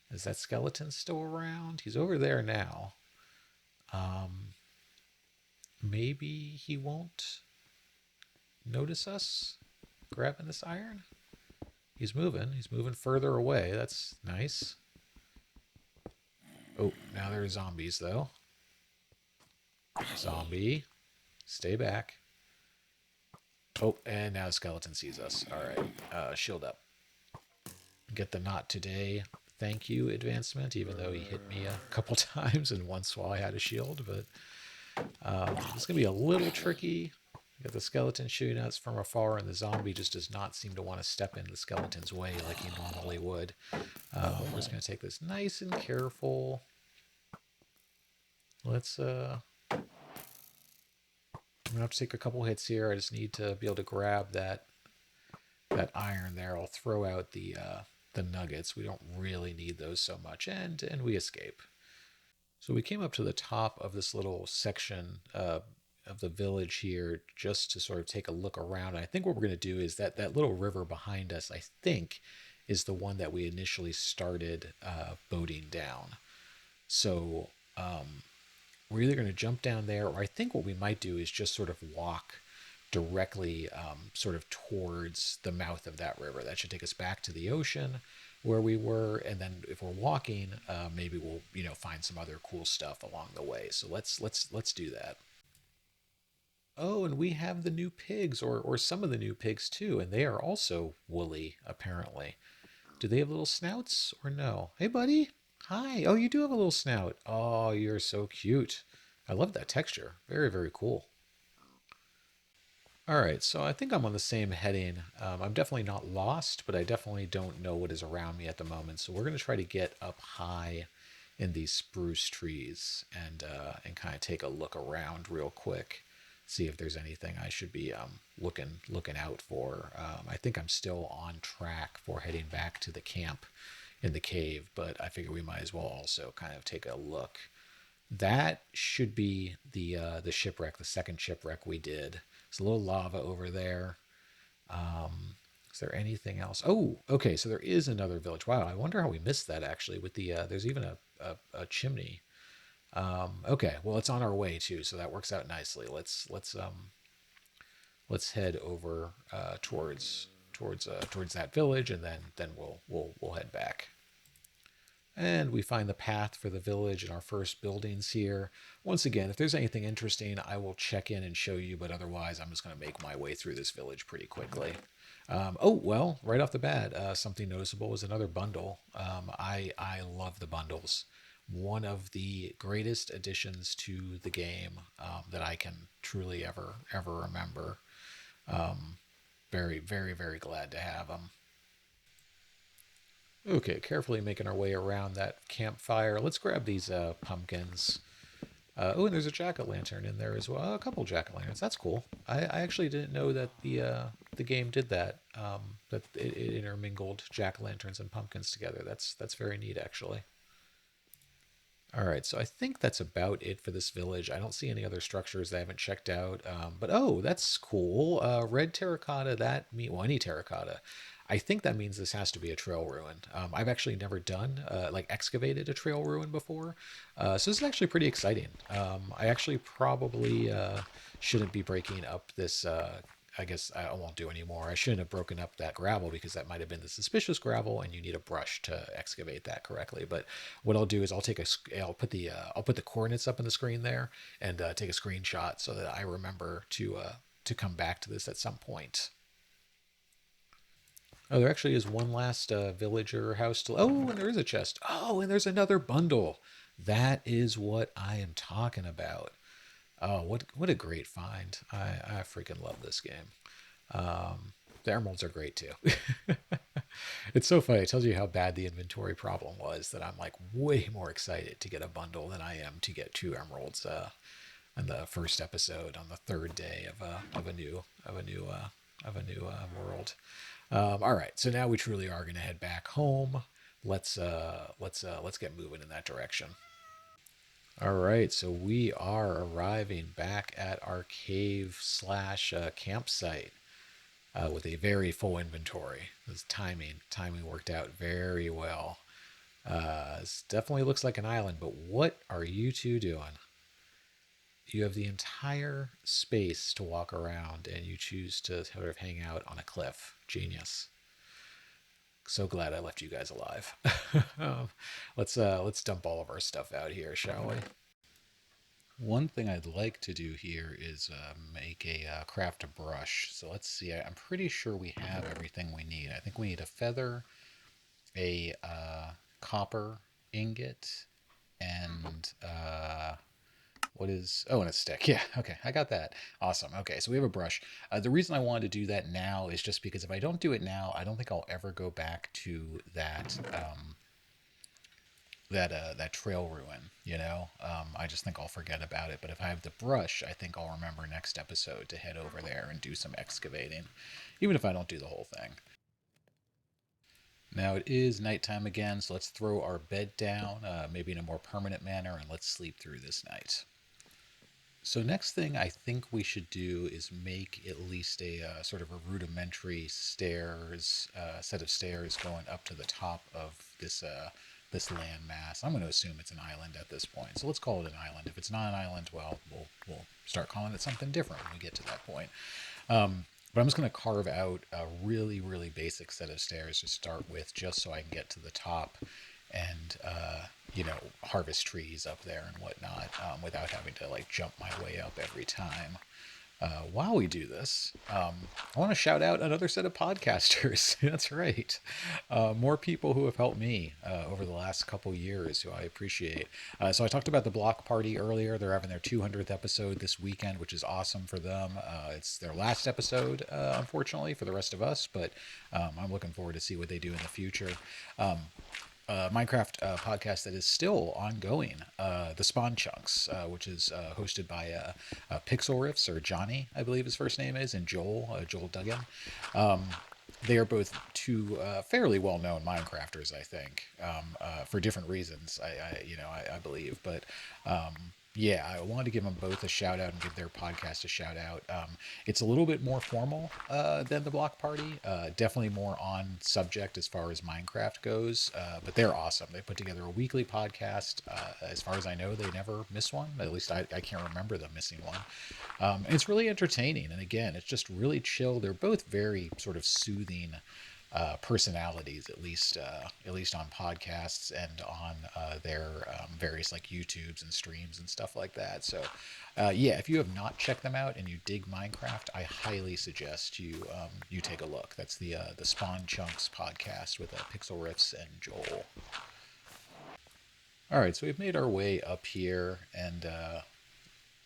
Is that skeleton still around? He's over there now. Maybe he won't notice us grabbing this iron. He's moving. He's moving further away. That's nice. Oh, now there are zombies, though. Zombie. Stay back. Oh, and now skeleton sees us. All right. Shield up. Get the not today thank you advancement, even though he hit me a couple times and once while I had a shield. But it's going to be a little tricky. Got the skeleton shooting us from afar, and the zombie just does not seem to want to step in the skeleton's way like he normally would. We're just going to take this nice and careful. Let's... I'm going to have to take a couple hits here. I just need to be able to grab that iron there. I'll throw out the nuggets. We don't really need those so much, and we escape. So we came up to the top of this little section of the village here just to sort of take a look around. And I think what we're going to do is that little river behind us, I think, is the one that we initially started boating down. So we're either going to jump down there, or I think what we might do is just sort of walk directly sort of towards the mouth of that river. That should take us back to the ocean where we were, and then if we're walking, maybe we'll find some other cool stuff along the way. So let's do that. Oh, and we have the new pigs, or some of the new pigs too, and they are also woolly apparently. Do they have little snouts or no? Hey, buddy. Hi. Oh, you do have a little snout. Oh, you're so cute. I love that texture. Very, very cool. All right, so I think I'm on the same heading. I'm definitely not lost, but I definitely don't know what is around me at the moment. So we're going to try to get up high in these spruce trees and kind of take a look around real quick, see if there's anything I should be looking out for. I think I'm still on track for heading back to the camp in the cave, but I figure we might as well also kind of take a look. That should be the shipwreck, the second shipwreck we did. There's a little lava over there. Is there anything else? Oh, okay, so there is another village. Wow, I wonder how we missed that actually with the, there's even a chimney. Okay, well, it's on our way too, so that works out nicely. Let's head over towards that village, and then we'll head back. And we find the path for the village and our first buildings here. Once again, if there's anything interesting, I will check in and show you, but otherwise I'm just going to make my way through this village pretty quickly. Oh, well, right off the bat, something noticeable is another bundle. I love the bundles. One of the greatest additions to the game that I can truly ever remember. Very, very, very glad to have them. Okay, carefully making our way around that campfire. Let's grab these pumpkins. Oh, and there's a jack-o'-lantern in there as well. A couple jack-o'-lanterns. That's cool. I actually didn't know that the game did that. That it intermingled jack-o'-lanterns and pumpkins together. That's very neat, actually. All right, so I think that's about it for this village. I don't see any other structures that I haven't checked out. But oh, that's cool. Red terracotta. Well, any terracotta. I think that means this has to be a trail ruin. I've actually never done, excavated a trail ruin before. So this is actually pretty exciting. I actually probably shouldn't be breaking up this, I guess I won't do anymore. I shouldn't have broken up that gravel because that might have been the suspicious gravel, and you need a brush to excavate that correctly. But what I'll do is I'll put the coordinates up on the screen there and take a screenshot so that I remember to come back to this at some point. Oh, there actually is one last villager house still. Oh, and there is a chest. Oh, and there's another bundle. That is what I am talking about. Oh, what a great find. I freaking love this game. The emeralds are great too. It's so funny. It tells you how bad the inventory problem was that I'm like way more excited to get a bundle than I am to get 2 emeralds in the first episode on the third day of a new world. All right, so now we truly are going to head back home. Let's get moving in that direction. All right, so we are arriving back at our cave slash campsite with a very full inventory. This timing worked out very well. This definitely looks like an island, but what are you two doing? You have the entire space to walk around, and you choose to sort of hang out on a cliff. Genius. So glad I left you guys alive. Let's dump all of our stuff out here, shall we? One thing I'd like to do here is make a craft a brush. So let's see. I'm pretty sure we have everything we need. I think we need a feather, a copper ingot, and what is? Oh, and a stick. Yeah. Okay, I got that. Awesome. Okay, so we have a brush. The reason I wanted to do that now is just because if I don't do it now, I don't think I'll ever go back to that trail ruin, I just think I'll forget about it. But if I have the brush, I think I'll remember next episode to head over there and do some excavating, even if I don't do the whole thing. Now it is nighttime again, so let's throw our bed down, maybe in a more permanent manner, and let's sleep through this night. So next thing I think we should do is make at least a sort of a rudimentary set of stairs going up to the top of this land mass. I'm going to assume it's an island at this point, so let's call it an island. If it's not an island, well, we'll start calling it something different when we get to that point. But I'm just going to carve out a really, really basic set of stairs to start with, just so I can get to the top and harvest trees up there and whatnot, without having to like jump my way up every time. While we do this, I want to shout out another set of podcasters. That's right. More people who have helped me over the last couple years, who I appreciate. So I talked about the Block Party earlier. They're having their 200th episode this weekend, which is awesome for them. It's their last episode, unfortunately, for the rest of us, but I'm looking forward to see what they do in the future. Minecraft podcast that is still ongoing, the Spawn Chunks, which is hosted by Pixel Riffs, or Johnny, I believe his first name is, and Joel Duggan. They are both two fairly well-known Minecrafters, I think, for different reasons. I believe, but yeah, I wanted to give them both a shout out and give their podcast a shout out. It's a little bit more formal than the Block Party, definitely more on subject as far as Minecraft goes, but they're awesome. They put together a weekly podcast. As far as I know, they never miss one. At least I can't remember them missing one. And it's really entertaining. And again, it's just really chill. They're both very sort of soothing personalities, at least on podcasts and on their various like YouTubes and streams and stuff like that. So yeah, if you have not checked them out and you dig Minecraft, I highly suggest you take a look. That's the Spawn Chunks podcast with Pixel Riffs and Joel. All right, so we've made our way up here and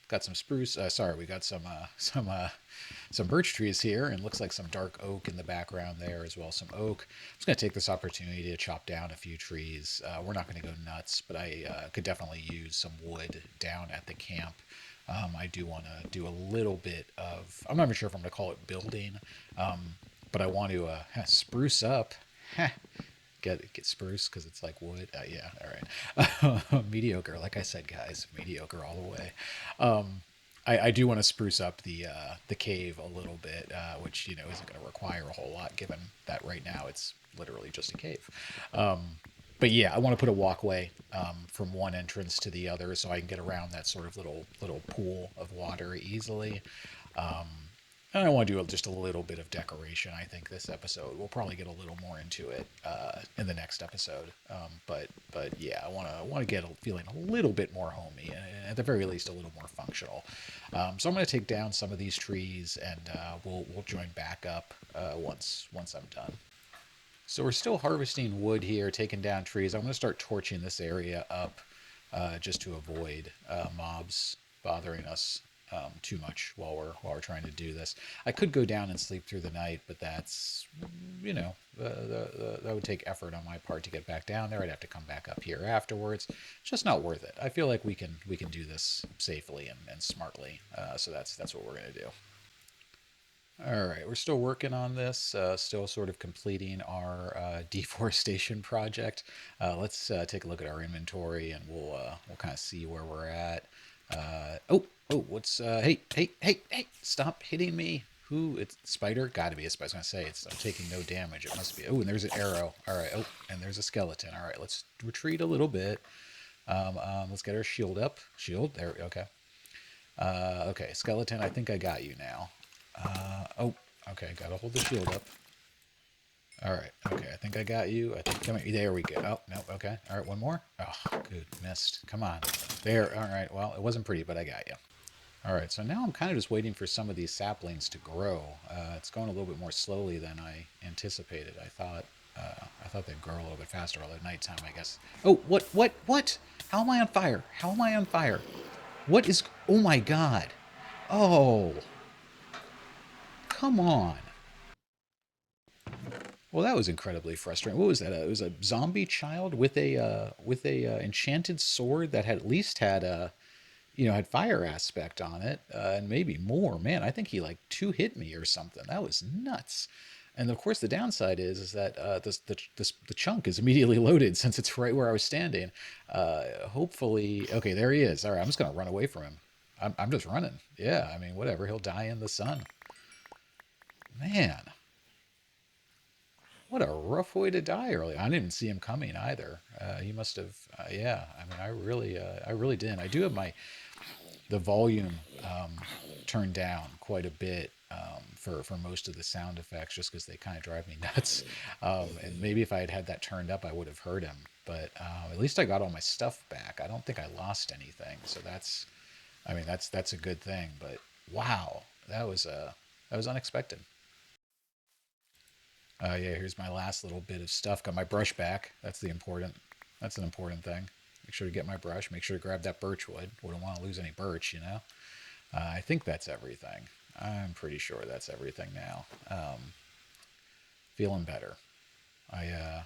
got some spruce. We got some birch trees here, and looks like some dark oak in the background there as well. Some oak. I'm just gonna take this opportunity to chop down a few trees. We're not gonna go nuts, but I could definitely use some wood down at the camp. I do want to do a little bit of. I'm not even sure if I'm gonna call it building, but I want to spruce up. Get spruce because it's like wood. Yeah, all right. Mediocre, like I said, guys, mediocre all the way. I do want to spruce up the cave a little bit, which isn't going to require a whole lot, given that right now it's literally just a cave. But yeah, I want to put a walkway from one entrance to the other, so I can get around that sort of little pool of water easily. And I want to do just a little bit of decoration. I think this episode we'll probably get a little more into it in the next episode. But yeah, I want to get feeling a little bit more homey, and at the very least a little more functional. So I'm going to take down some of these trees, and we'll join back up once I'm done. So we're still harvesting wood here, taking down trees. I'm going to start torching this area up just to avoid mobs bothering us too much while we're trying to do this. I could go down and sleep through the night, but that's, you know, that would take effort on my part to get back down there. I'd have to come back up here afterwards. It's just not worth it. I feel like we can do this safely and smartly. So that's what we're gonna do. All right, we're still working on this, still sort of completing our deforestation project. Let's take a look at our inventory, and we'll kind of see where we're at. What's hey, stop hitting me. Who? It's spider? Gotta be a spider. I was gonna say I'm taking no damage. It must be. Oh, and there's an arrow. All right. Oh, and there's a skeleton. All right, let's retreat a little bit. Let's get our shield up. Shield. There. Okay. Okay, skeleton. I think I got you now. Okay. Gotta hold the shield up. All right. Okay, I think I got you. I think. Come here. There we go. Oh no. Okay. All right. One more. Oh, good. Missed. Come on. There. All right. Well, it wasn't pretty, but I got you. All right, so now I'm kind of just waiting for some of these saplings to grow. It's going a little bit more slowly than I anticipated. I thought they'd grow a little bit faster, although nighttime, I guess. Oh, what? How am I on fire? How am I on fire? What is? Oh my God! Oh, come on! Well, that was incredibly frustrating. What was that? It was a zombie child with a enchanted sword that had at least had a had fire aspect on it, and maybe more. Man, I think he like two hit me or something. That was nuts. And of course, the downside is that the chunk is immediately loaded since it's right where I was standing. Hopefully, okay, there he is. All right, I'm just gonna run away from him. I'm just running. Yeah, I mean, whatever. He'll die in the sun. Man, what a rough way to die early. I didn't even see him coming either. He must have. Yeah, I mean, I really didn't. I do have the volume turned down quite a bit for most of the sound effects, just because they kind of drive me nuts. And maybe if I had that turned up, I would have heard him. But at least I got all my stuff back. I don't think I lost anything, so that's a good thing. But wow, that was unexpected. Yeah, here's my last little bit of stuff. Got my brush back. That's an important thing. Make sure to get my brush. Make sure to grab that birch wood. Wouldn't want to lose any birch, you know. I think that's everything. I'm pretty sure that's everything now. Feeling better. I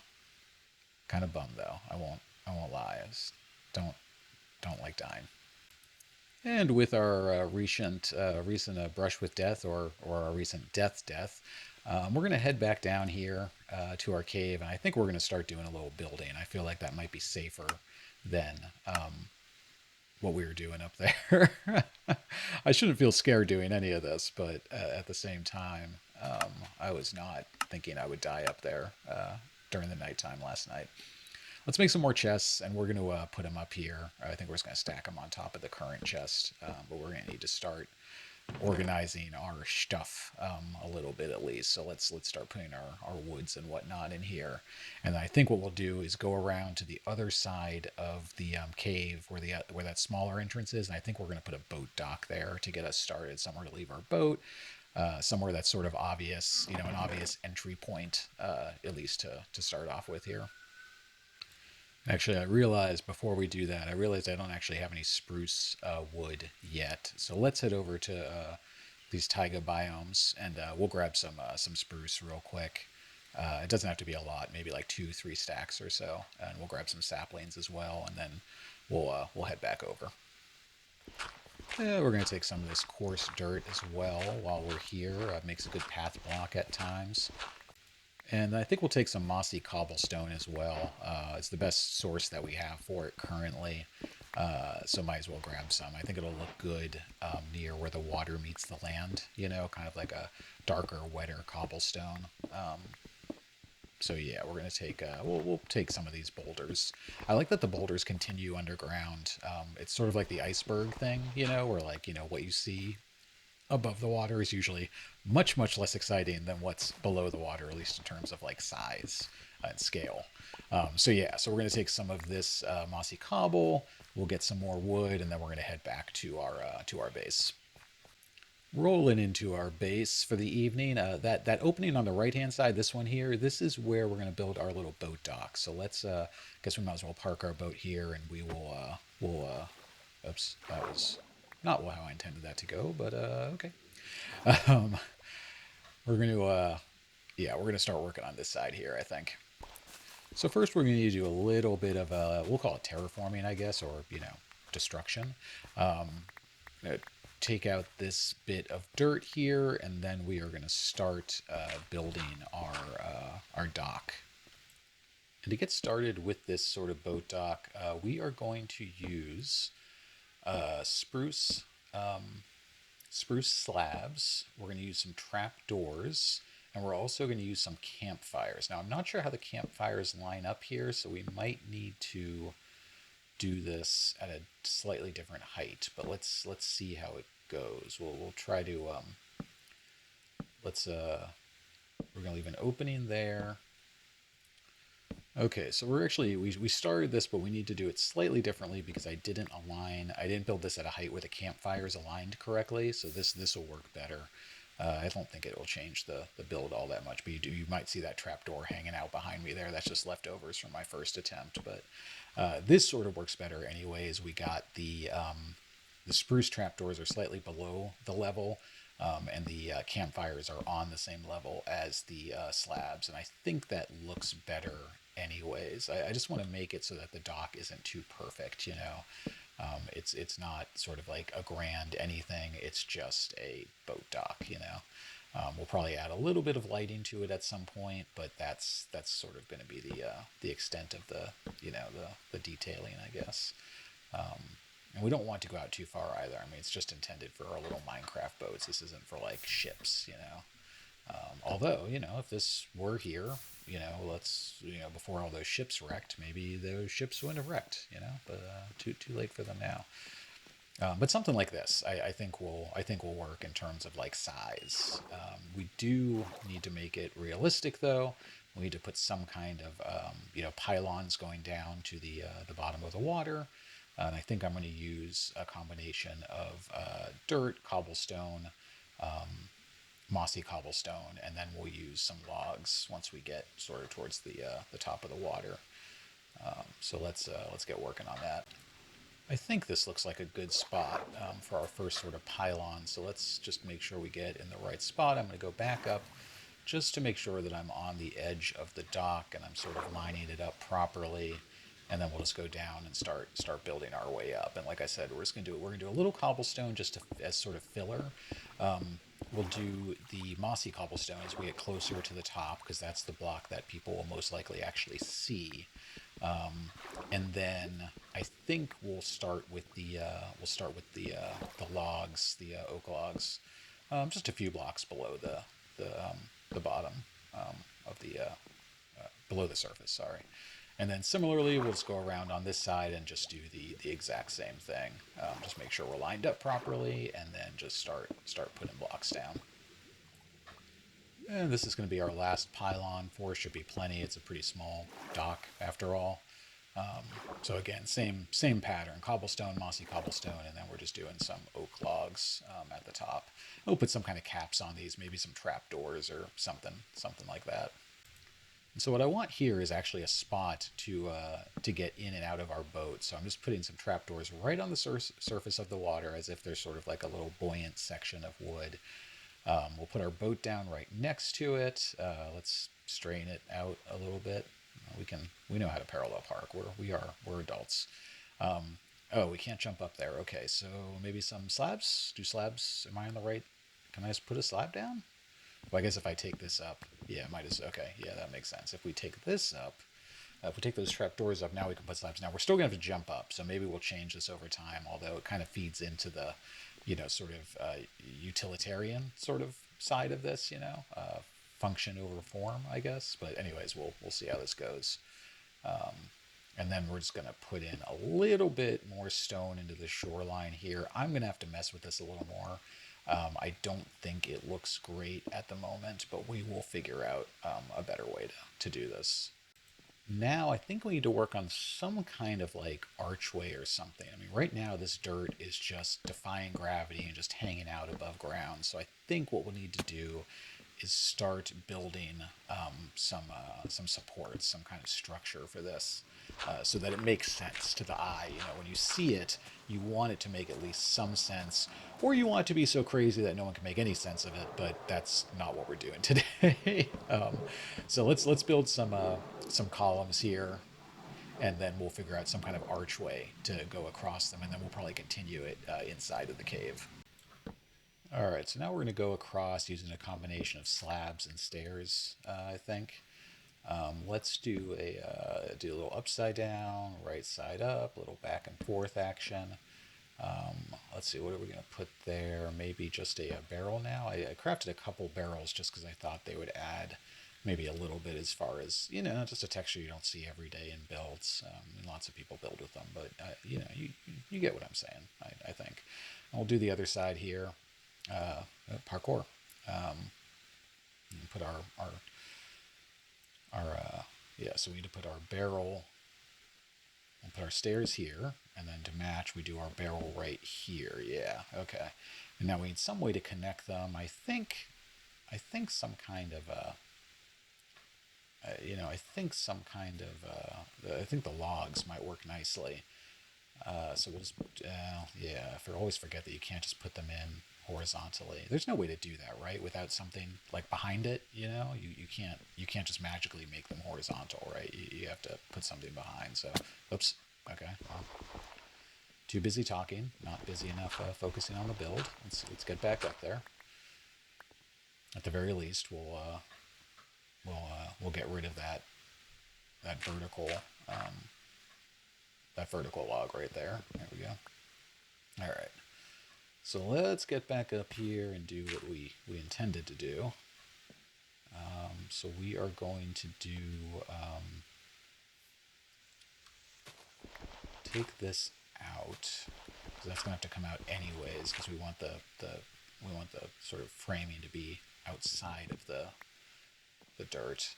kind of bummed though. I won't lie. I just don't like dying. And with our recent brush with death, or our recent death, we're gonna head back down here to our cave, and I think we're gonna start doing a little building. I feel like that might be safer than what we were doing up there. I shouldn't feel scared doing any of this, but at the same time, I was not thinking I would die up there during the nighttime last night. Let's make some more chests, and we're going to put them up here. I think we're just going to stack them on top of the current chest, but we're going to need to start organizing our stuff a little bit at least. So let's start putting our woods and whatnot in here. And I think what we'll do is go around to the other side of the cave where that smaller entrance is, and I think we're going to put a boat dock there to get us started, somewhere to leave our boat. Somewhere that's sort of obvious, an obvious entry point, at least to start off with here. Actually, I realized before we do that, I don't actually have any spruce wood yet. So let's head over to these taiga biomes, and we'll grab some spruce real quick. It doesn't have to be a lot, maybe like 2-3 stacks or so, and we'll grab some saplings as well, and then we'll head back over. Yeah, we're going to take some of this coarse dirt as well while we're here. Makes a good path block at times. And I think we'll take some mossy cobblestone as well. It's the best source that we have for it currently. So might as well grab some. I think it'll look good near where the water meets the land, kind of like a darker, wetter cobblestone. So yeah, we're going to take, we'll take some of these boulders. I like that the boulders continue underground. It's sort of like the iceberg thing, where like, what you see above the water is usually much, much less exciting than what's below the water, at least in terms of like size and scale. So yeah, so we're going to take some of this mossy cobble, we'll get some more wood, and then we're going to head back to our base. rolling into our base for the evening. That opening on the right hand side, this one here, this is where we're going to build our little boat dock. So let's guess we might as well park our boat here, and we will oops, that was not how I intended that to go, but okay. Um, we're going to yeah, we're going to start working on this side here, I think. So first we're going to need to do a little bit of we'll call it terraforming, I guess, or destruction. Um, take out this bit of dirt here, and then we are going to start building our dock. And to get started with this sort of boat dock, we are going to use spruce spruce slabs. We're going to use some trap doors, and we're also going to use some campfires. Now, I'm not sure how the campfires line up here, so we might need to do this at a slightly different height. But let's see how it goes. We'll try to we're going to leave an opening there. Okay, so we're actually, we started this, but we need to do it slightly differently because I didn't build this at a height where the campfires aligned correctly, so this will work better. I don't think it will change the build all that much, but you might see that trapdoor hanging out behind me there. That's just leftovers from my first attempt, but this sort of works better anyways. We got the spruce trapdoors are slightly below the level, and the campfires are on the same level as the slabs, and I think that looks better anyways. I just want to make it so that the dock isn't too perfect, you know. It's not sort of like a grand anything, it's just a boat dock, you know. We'll probably add a little bit of lighting to it at some point, but that's sort of going to be the extent of the, you know, the detailing, I guess. And we don't want to go out too far either. I mean, it's just intended for our little Minecraft boats. This isn't for like ships, you know. Although, you know, if this were here, you know, before all those ships wrecked, maybe those ships wouldn't have wrecked, you know, but too late for them now. But something like this, I think will work in terms of like size. We do need to make it realistic, though. We need to put some kind of pylons going down to the bottom of the water. And I think I'm going to use a combination of dirt, cobblestone, mossy cobblestone, and then we'll use some logs once we get sort of towards the top of the water. So let's get working on that. I think this looks like a good spot for our first sort of pylon. So let's just make sure we get in the right spot. I'm going to go back up just to make sure that I'm on the edge of the dock and I'm sort of lining it up properly. And then we'll just go down and start building our way up. And like I said, we're going to do a little cobblestone just as sort of filler. We'll do the mossy cobblestone as we get closer to the top because that's the block that people will most likely actually see. And then I think we'll start with the logs, the oak logs, just a few blocks below the bottom of the below the surface. Sorry. And then similarly, we'll just go around on this side and just do the exact same thing. Just make sure we're lined up properly, and then just start putting blocks down. And this is going to be our last pylon. 4 should be plenty. It's a pretty small dock after all. So again, same pattern: cobblestone, mossy cobblestone, and then we're just doing some oak logs at the top. We'll put some kind of caps on these, maybe some trap doors or something like that. And so what I want here is actually a spot to get in and out of our boat. So I'm just putting some trapdoors right on the surface of the water as if there's sort of like a little buoyant section of wood. We'll put our boat down right next to it. Let's straighten it out a little bit. We know how to parallel park. We're adults. Oh, we can't jump up there. Okay, so maybe some slabs. Do slabs? Am I on the right? Can I just put a slab down? Well, I guess if I take this up, yeah, might as okay, yeah, that makes sense. If we take this up, if we take those trapdoors up, now we can put slabs. Now we're still gonna have to jump up, so maybe we'll change this over time. Although it kind of feeds into the, sort of utilitarian sort of side of this, function over form, I guess. But anyways, we'll see how this goes. And then we're just going to put in a little bit more stone into the shoreline here. I'm going to have to mess with this a little more. I don't think it looks great at the moment, but we will figure out a better way to do this. Now I think we need to work on some kind of like archway or something. I mean, right now this dirt is just defying gravity and just hanging out above ground. So I think what we'll need to do is start building some supports, some kind of structure for this, so that it makes sense to the eye. You know, when you see it, you want it to make at least some sense, or you want it to be so crazy that no one can make any sense of it. But that's not what we're doing today. So let's build some columns here, and then we'll figure out some kind of archway to go across them, and then we'll probably continue it inside of the cave. All right, so now we're going to go across using a combination of slabs and stairs, I think. Let's do a little upside down, right side up, a little back and forth action. Let's see, what are we going to put there? Maybe just a barrel now. I crafted a couple barrels just because I thought they would add maybe a little bit as far as, you know, just a texture you don't see every day in builds. Lots of people build with them, but, you know, you get what I'm saying, I think. And we'll do the other side here. Parkour. Put yeah, so we need to put our barrel and put our stairs here, and then to match we do our barrel right here. Yeah, okay. And now we need some way to connect them. I think some kind of you know, I think some kind of I think the logs might work nicely. So we'll just, yeah, I always forget that you can't just put them in horizontally. There's no way to do that, right? Without something like behind it, you know, you can't just magically make them horizontal, right? You have to put something behind. So, oops, okay. Well, too busy talking, not busy enough focusing on the build. Let's get back up there. At the very least, we'll get rid of that vertical that vertical log right there. There we go. All right. So let's get back up here and do what we intended to do. So we are going to do take this out, because that's going to have to come out anyways, because we want the sort of framing to be outside of the dirt.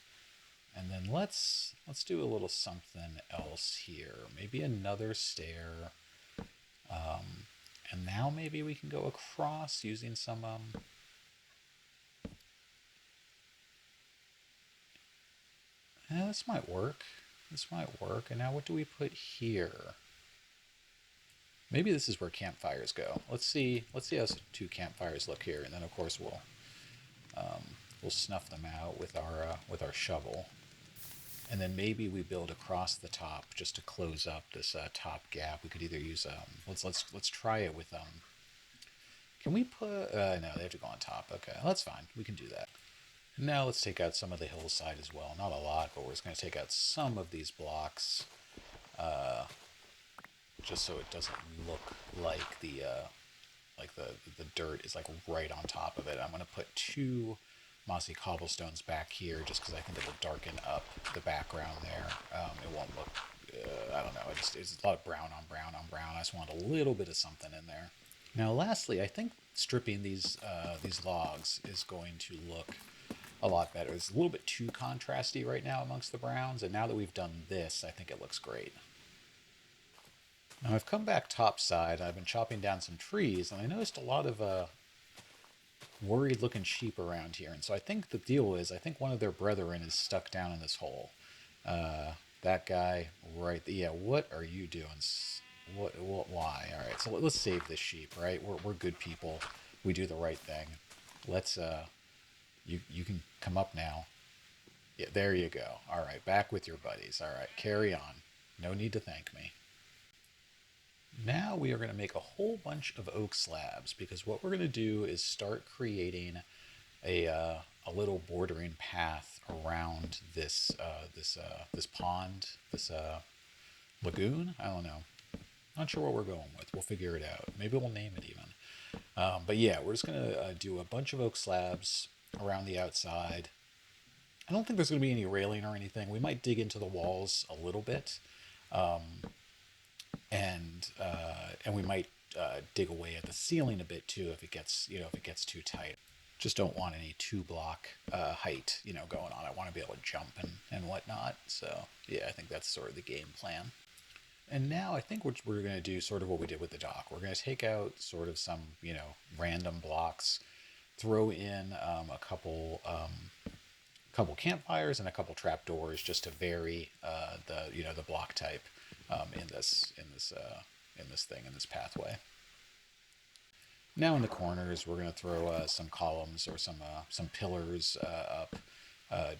And then let's do a little something else here. Maybe another stair. And now maybe we can go across using some this might work. This might work. And now what do we put here? Maybe this is where campfires go. Let's see how two campfires look here, and then of course we'll snuff them out with our shovel. And then maybe we build across the top just to close up this top gap. We could either use let's try it with can we put no, they have to go on top. Okay, that's fine. We can do that. Now let's take out some of the hillside as well. Not a lot, but we're just going to take out some of these blocks, just so it doesn't look like the dirt is like right on top of it. I'm going to put two mossy cobblestones back here just because I think it'll darken up the background there. It won't look, I don't know, it's a lot of brown on brown on brown. I just want a little bit of something in there. Now lastly, I think stripping these logs is going to look a lot better. It's a little bit too contrasty right now amongst the browns, and now that we've done this, I think it looks great. Now I've come back topside. I've been chopping down some trees, and I noticed a lot of worried looking sheep around here. And so I think the deal is, I think one of their brethren is stuck down in this hole. That guy right there. Yeah, what are you doing? Why? All right, so let's save this sheep, right? We're good people. We do the right thing. Let's, you can come up now. Yeah, there you go. All right, back with your buddies. All right, carry on. No need to thank me. Now we are going to make a whole bunch of oak slabs, because what we're going to do is start creating a little bordering path around this pond, this lagoon. I don't know. Not sure what we're going with. We'll figure it out. Maybe we'll name it even. But yeah, we're just going to do a bunch of oak slabs around the outside. I don't think there's going to be any railing or anything. We might dig into the walls a little bit. And we might dig away at the ceiling a bit too if it gets too tight. Just don't want any 2 block height, going on. I want to be able to jump and whatnot. So yeah, I think that's sort of the game plan. And now I think we're going to do sort of what we did with the dock. We're going to take out sort of some, random blocks, throw in a couple campfires and a couple trapdoors just to vary the block type in this pathway. Now in the corners, we're going to throw some columns or some pillars up,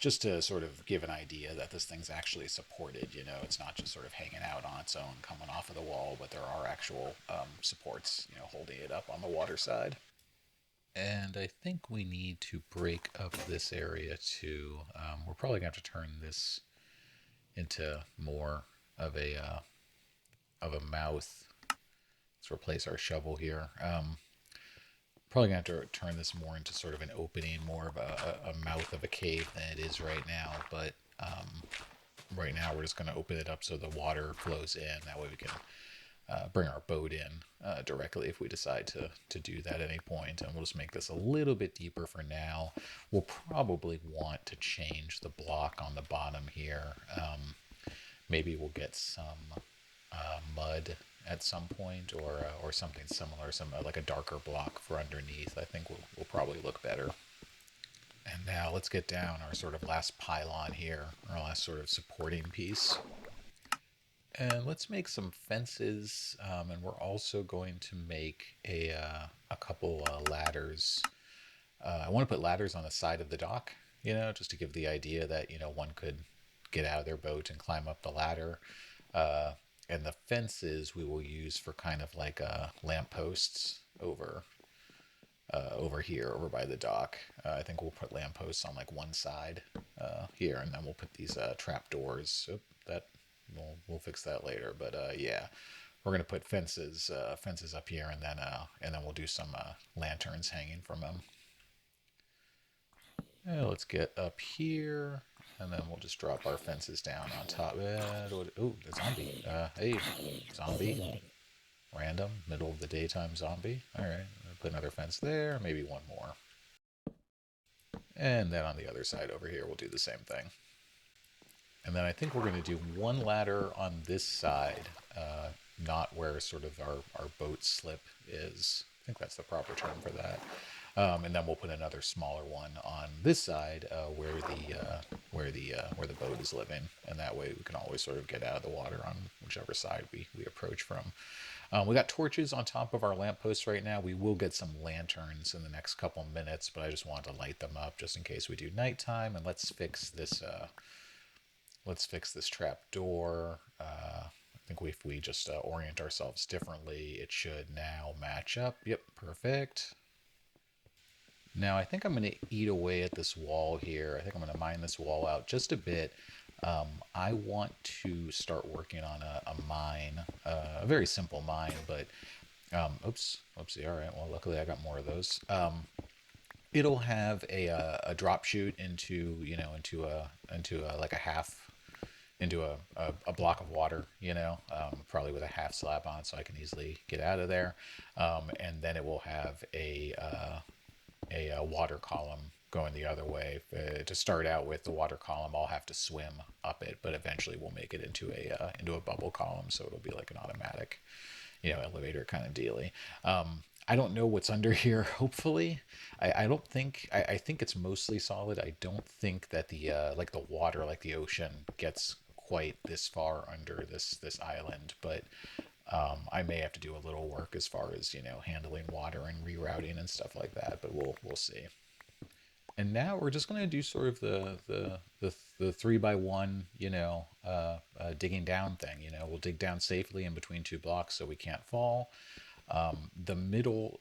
just to sort of give an idea that this thing's actually supported. It's not just sort of hanging out on its own, coming off of the wall, but there are actual supports, holding it up on the water side. And I think we need to break up this area too. We're probably going to have to turn this into more of a mouth. Let's replace our shovel here. Probably going to have to turn this more into sort of an opening, more of a mouth of a cave than it is right now. But right now we're just going to open it up so the water flows in. That way we can bring our boat in directly if we decide to do that at any point. And we'll just make this a little bit deeper for now. We'll probably want to change the block on the bottom here. Maybe we'll get some mud at some point, or something similar, like a darker block for underneath. I think will probably look better. And now let's get down our sort of last pylon here, our last sort of supporting piece. And let's make some fences, and we're also going to make a couple ladders. I want to put ladders on the side of the dock, just to give the idea that, one could get out of their boat and climb up the ladder. And the fences we will use for kind of like lampposts over here, over by the dock. I think we'll put lampposts on like one side here, and then we'll put these trap doors. We'll fix that later. But yeah, we're gonna put fences up here, and then we'll do some lanterns hanging from them. Let's get up here, and then we'll just drop our fences down on top. Oh, the zombie. Hey, zombie. Random, middle of the daytime zombie. All right, put another fence there, maybe one more. And then on the other side over here, we'll do the same thing. And then I think we're going to do one ladder on this side, not where sort of our boat slip is. I think that's the proper term for that. And then we'll put another smaller one on this side where the boat is living, and that way we can always sort of get out of the water on whichever side we approach from. We got torches on top of our lampposts right now. We will get some lanterns in the next couple minutes, but I just wanted to light them up just in case we do nighttime. And let's fix this. Let's fix this trap door. I think if we just orient ourselves differently, it should now match up. Yep, perfect. Now I think I'm going to eat away at this wall here. I think I'm going to mine this wall out just a bit. I want to start working on a mine, a very simple mine, but oopsie. All right. Well, luckily I got more of those. It'll have a drop chute into a block of water, probably with a half slab on, so I can easily get out of there. And then it will have a water column going the other way. To start out with, the water column, I'll have to swim up it, but eventually we'll make it into a bubble column, so it'll be like an automatic, elevator kind of dealy. I don't know what's under here. Hopefully, I think it's mostly solid. I don't think that the water, like the ocean, gets quite this far under this island, but I may have to do a little work as far as handling water and rerouting and stuff like that. But we'll see. And now we're just going to do sort of the 3x1, digging down thing. We'll dig down safely in between 2 blocks so we can't fall. The middle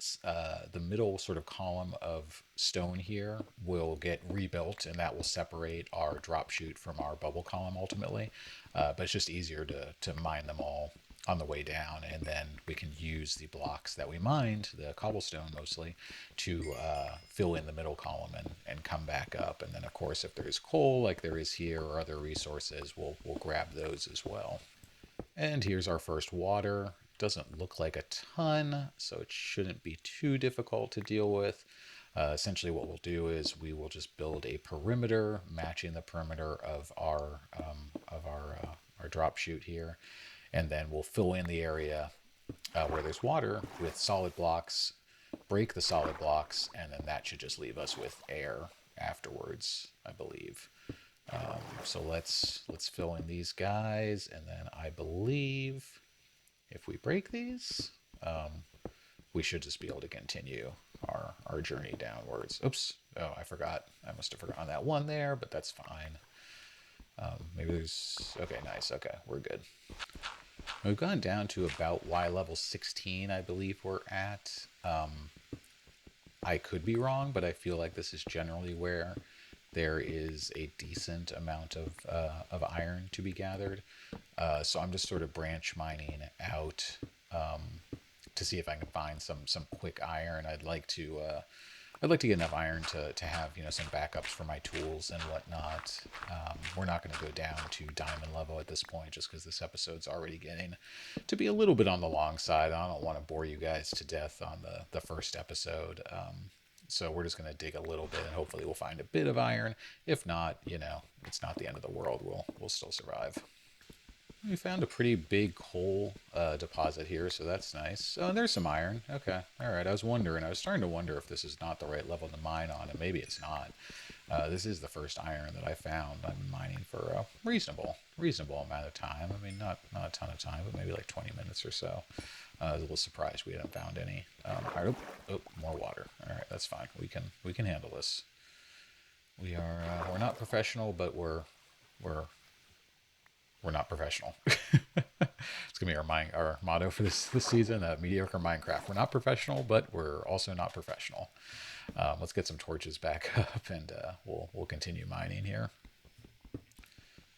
sort of column of stone here will get rebuilt, and that will separate our drop chute from our bubble column ultimately. But it's just easier to mine them all on the way down, and then we can use the blocks that we mined, the cobblestone mostly, to fill in the middle column and come back up. And then of course, if there's coal like there is here or other resources, we'll grab those as well. And here's our first water. Doesn't look like a ton, so it shouldn't be too difficult to deal with. Essentially, what we'll do is we will just build a perimeter matching the perimeter of our drop chute here, and then we'll fill in the area where there's water with solid blocks, break the solid blocks, and then that should just leave us with air afterwards, I believe. So let's fill in these guys, and then I believe if we break these, we should just be able to continue our journey downwards. Oops. Oh, I forgot. I must have forgotten that one there, but that's fine. Maybe there's... Okay, nice. Okay, we're good. We've gone down to about Y level 16, I believe we're at. I could be wrong, but I feel like this is generally where there is a decent amount of iron to be gathered. So I'm just sort of branch mining out to see if I can find some quick iron. I'd like to get enough iron to have some backups for my tools and whatnot. We're not going to go down to diamond level at this point, just because this episode's already getting to be a little bit on the long side. I don't want to bore you guys to death on the first episode. So we're just going to dig a little bit, and hopefully we'll find a bit of iron. If not, it's not the end of the world. We'll still survive. We found a pretty big coal deposit here, so that's nice. Oh, and there's some iron. Okay, all right. I was starting to wonder if this is not the right level to mine on, and maybe it's not. This is the first iron that I found. I'm mining for a reasonable amount of time. I mean, not a ton of time, but maybe like 20 minutes or so. I was a little surprised we hadn't found any. All right, more water. All right, that's fine. We can handle this. We're not professional, but we're not professional. It's gonna be our motto for this season. Mediocre Minecraft. We're not professional, but we're also not professional. Let's get some torches back up, and we'll continue mining here.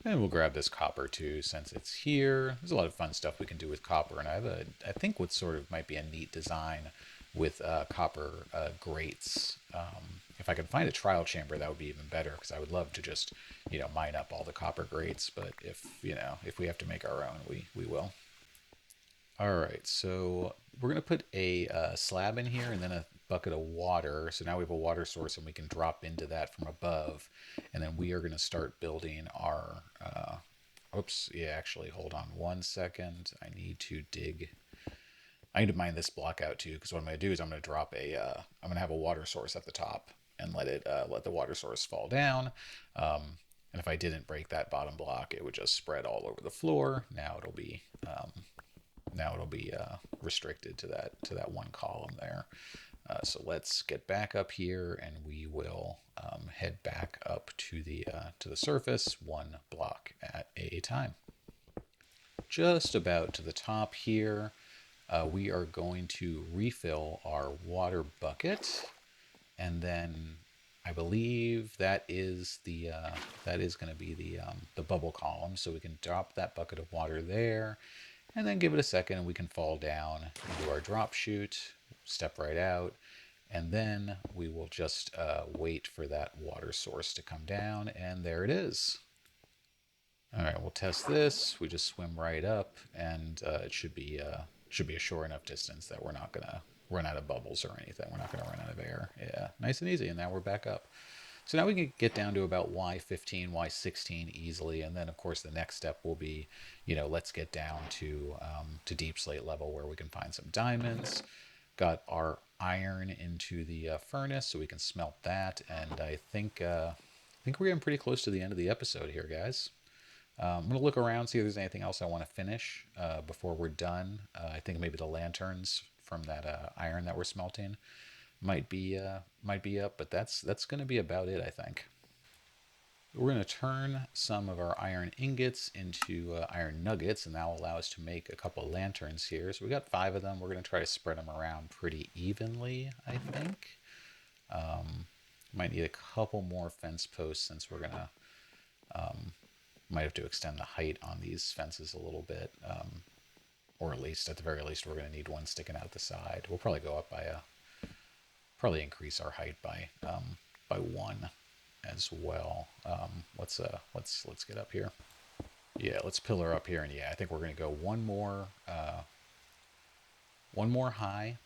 And we'll grab this copper too, since it's here. There's a lot of fun stuff we can do with copper, and I think what sort of might be a neat design with copper grates. If I could find a trial chamber, that would be even better, because I would love to just, mine up all the copper grates. But if we have to make our own, we will. All right, so we're going to put a slab in here and then a bucket of water. So now we have a water source, and we can drop into that from above. And then we are going to start building our... actually, hold on 1 second. I need to mine this block out too, because what I'm going to do is I'm going to drop I'm going to have a water source at the top and let the water source fall down. And if I didn't break that bottom block, it would just spread all over the floor. Now it'll be restricted to that one column there. So let's get back up here, and we will head back up to the surface, one block at a time. Just about to the top here. We are going to refill our water bucket, and then I believe that is going to be the bubble column. So we can drop that bucket of water there, and then give it a second, and we can fall down into our drop chute, step right out, and then we will just wait for that water source to come down, and there it is. All right, we'll test this. We just swim right up, and it should be a short enough distance that we're not gonna run out of bubbles or anything. We're not gonna run out of air. Yeah, nice and easy. And now we're back up. So now we can get down to about Y15, Y16 easily, and then of course the next step will be, let's get down to deep slate level where we can find some diamonds. Got our iron into the furnace, so we can smelt that. And I think we're getting pretty close to the end of the episode here, guys. I'm going to look around, see if there's anything else I want to finish before we're done. I think maybe the lanterns from that iron that we're smelting might be up, but that's going to be about it, I think. We're going to turn some of our iron ingots into iron nuggets, and that will allow us to make a couple of lanterns here. So we got 5 of them. We're going to try to spread them around pretty evenly, I think. Might need a couple more fence posts, since we're going to... might have to extend the height on these fences a little bit, or at the very least, we're going to need one sticking out the side. We'll probably go up by probably increase our height by 1 as well. Let's get up here. Yeah, let's pillar up here, and yeah, I think we're going to go one more high,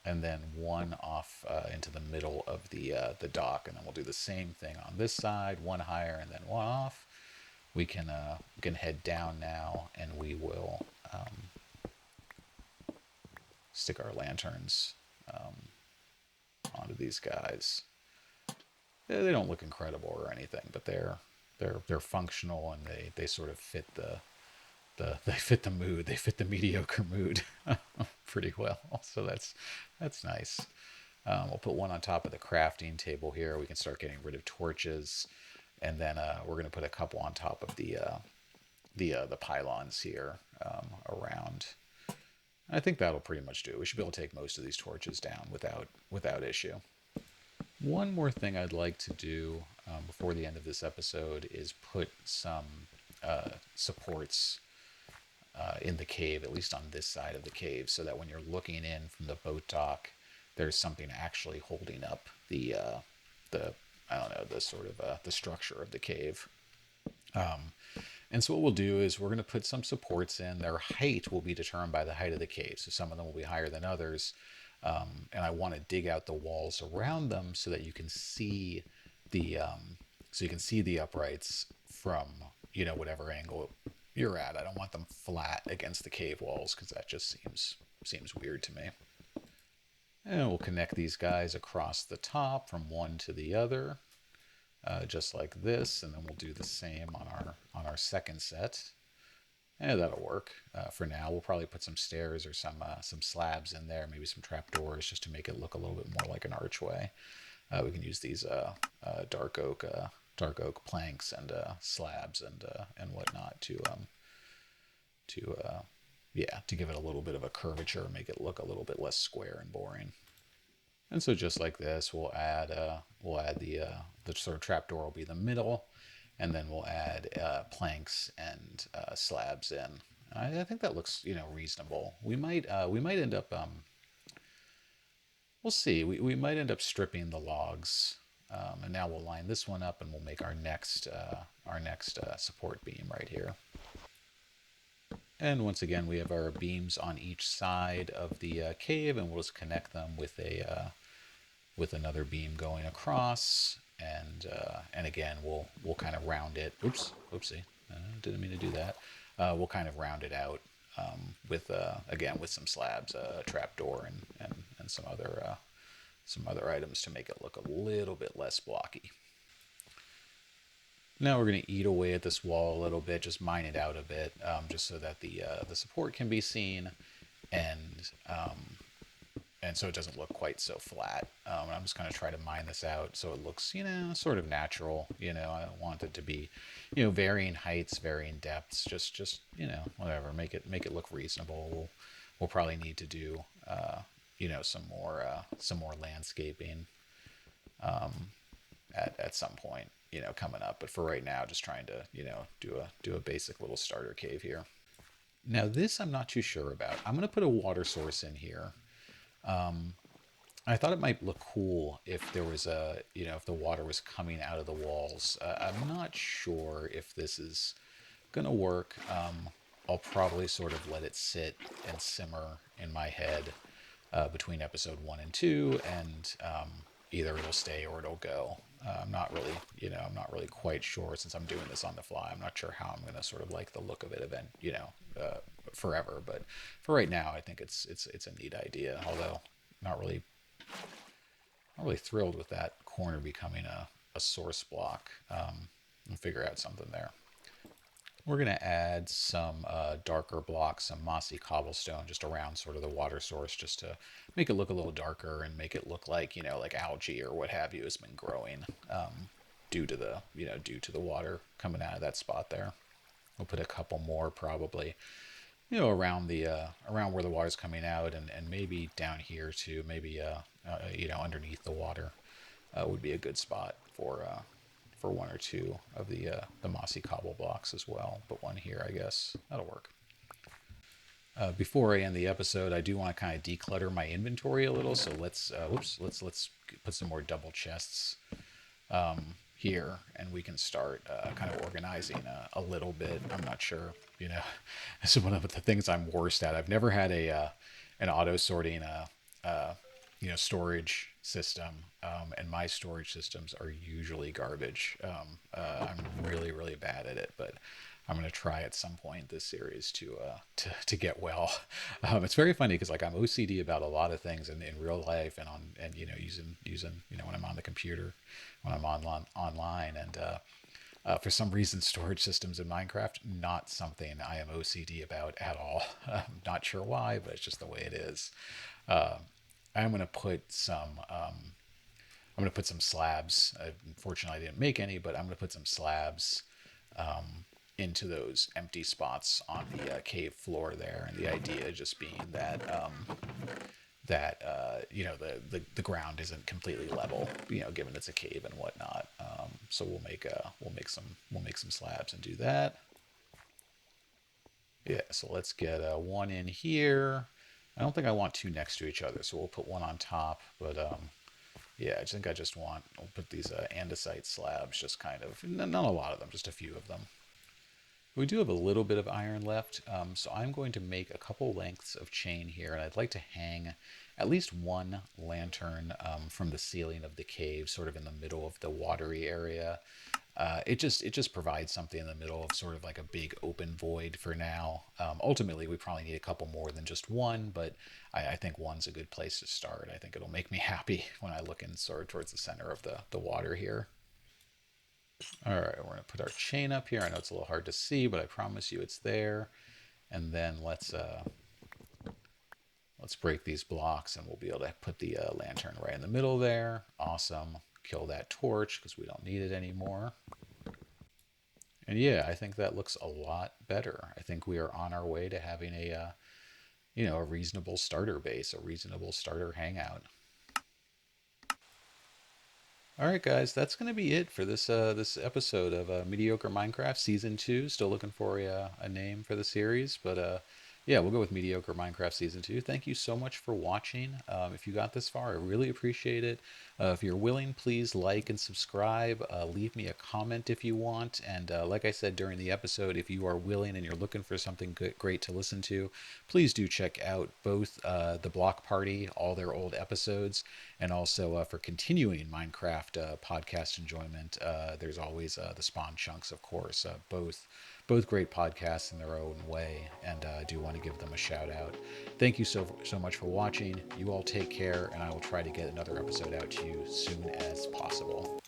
and then one off into the middle of the dock, and then we'll do the same thing on this side, one higher and then one off. We can head down now, and we will stick our lanterns onto these guys. They don't look incredible or anything, but they're functional, and they sort of fit they fit the mood. They fit the mediocre mood pretty well. So that's nice. We'll put one on top of the crafting table here. We can start getting rid of torches, and then we're going to put a couple on top of the pylons here around. I think that'll pretty much do it. We should be able to take most of these torches down without issue. One more thing I'd like to do before the end of this episode is put some supports in the cave, at least on this side of the cave, so that when you're looking in from the boat dock, there's something actually holding up the I don't know, the sort of the structure of the cave. And so what we'll do is we're going to put some supports in. Their height will be determined by the height of the cave. So some of them will be higher than others. And I want to dig out the walls around them so that you can see the uprights from, whatever angle you're at. I don't want them flat against the cave walls, because that just seems weird to me. And we'll connect these guys across the top from one to the other. Just like this, and then we'll do the same on our second set. And that'll work for now. We'll probably put some stairs or some slabs in there, maybe some trapdoors, just to make it look a little bit more like an archway. We can use these dark oak planks and slabs and whatnot to give it a little bit of a curvature, make it look a little bit less square and boring. And so just like this, we'll add the sort of trapdoor will be the middle, and then we'll add planks and slabs in. I think that looks reasonable. We might end up we'll see. We might end up stripping the logs, and now we'll line this one up, and we'll make our next support beam right here. And once again, we have our beams on each side of the cave, and we'll just connect them with another beam going across, and again we'll kind of round it. Oopsie, didn't mean to do that. We'll kind of round it out with some slabs, a trapdoor, and some other items to make it look a little bit less blocky. Now we're going to eat away at this wall a little bit, just mine it out a bit, just so that the support can be seen, and so it doesn't look quite so flat. I'm just going to try to mine this out so it looks, sort of natural. I don't want it to be, varying heights, varying depths, just whatever. Make it look reasonable. We'll probably need to do, some more landscaping at some point, coming up. But for right now, just trying to, do a basic little starter cave here. Now this I'm not too sure about. I'm going to put a water source in here. I thought it might look cool if there was if the water was coming out of the walls. I'm not sure if this is going to work. I'll probably sort of let it sit and simmer in my head between episode 1 and 2, and either it'll stay or it'll go. I'm not really quite sure, since I'm doing this on the fly. I'm not sure how I'm going to sort of like the look of it forever. But for right now, I think it's a neat idea. Although not really thrilled with that corner becoming a source block. And figure out something there. We're going to add some darker blocks, some mossy cobblestone just around sort of the water source, just to make it look a little darker and make it look like, like algae or what have you has been growing due to the water coming out of that spot there. We'll put a couple more probably, around where the water's coming out, and maybe down here too, maybe, underneath the water would be a good spot for one or two of the mossy cobble blocks as well, but one here, I guess that'll work. Before I end the episode, I do want to kind of declutter my inventory a little, so let's put some more double chests here, and we can start kind of organizing a little bit. I'm not sure, this is one of the things I'm worst at. I've never had an auto sorting storage system, and my storage systems are usually garbage. I'm really, really bad at it, but I'm gonna try at some point this series to get well. It's very funny because like I'm OCD about a lot of things in real life and using when I'm on the computer, when I'm online, and for some reason, storage systems in Minecraft, not something I am OCD about at all. I'm not sure why, but it's just the way it is. Uh, I'm gonna put some. I'm gonna put some slabs. Unfortunately, I didn't make any, but I'm gonna put some slabs into those empty spots on the cave floor there, and the idea just being that the ground isn't completely level, given it's a cave and whatnot. So we'll make some slabs and do that. Yeah, so let's get one in here. I don't think I want two next to each other, so we'll put one on top. But yeah, I think I just want, I'll put these andesite slabs, just kind of, not a lot of them, just a few of them. We do have a little bit of iron left, so I'm going to make a couple lengths of chain here, and I'd like to hang at least one lantern from the ceiling of the cave, sort of in the middle of the watery area. It just provides something in the middle of sort of like a big open void for now. Ultimately, we probably need a couple more than just one, but I think one's a good place to start. I think it'll make me happy when I look in sort of towards the center of the water here. All right, we're going to put our chain up here. I know it's a little hard to see, but I promise you it's there. And then let's break these blocks, and we'll be able to put the lantern right in the middle there. Awesome. Kill that torch because we don't need it anymore. And yeah, I think that looks a lot better. I think we are on our way to having a reasonable starter base, a reasonable starter hangout. All right, guys, that's going to be it for this episode of Mediocre Minecraft Season 2. Still looking for a name for the series, but yeah, we'll go with Mediocre Minecraft Season 2. Thank you so much for watching. If you got this far, I really appreciate it. If you're willing, please like and subscribe. Leave me a comment if you want. And like I said during the episode, if you are willing and you're looking for something great to listen to, please do check out both The Block Party, all their old episodes, and also for continuing Minecraft podcast enjoyment, there's always the Spawn Chunks, of course. Both great podcasts in their own way, and I do want to give them a shout out. Thank you so much for watching. You all take care, and I will try to get another episode out to you soon as possible.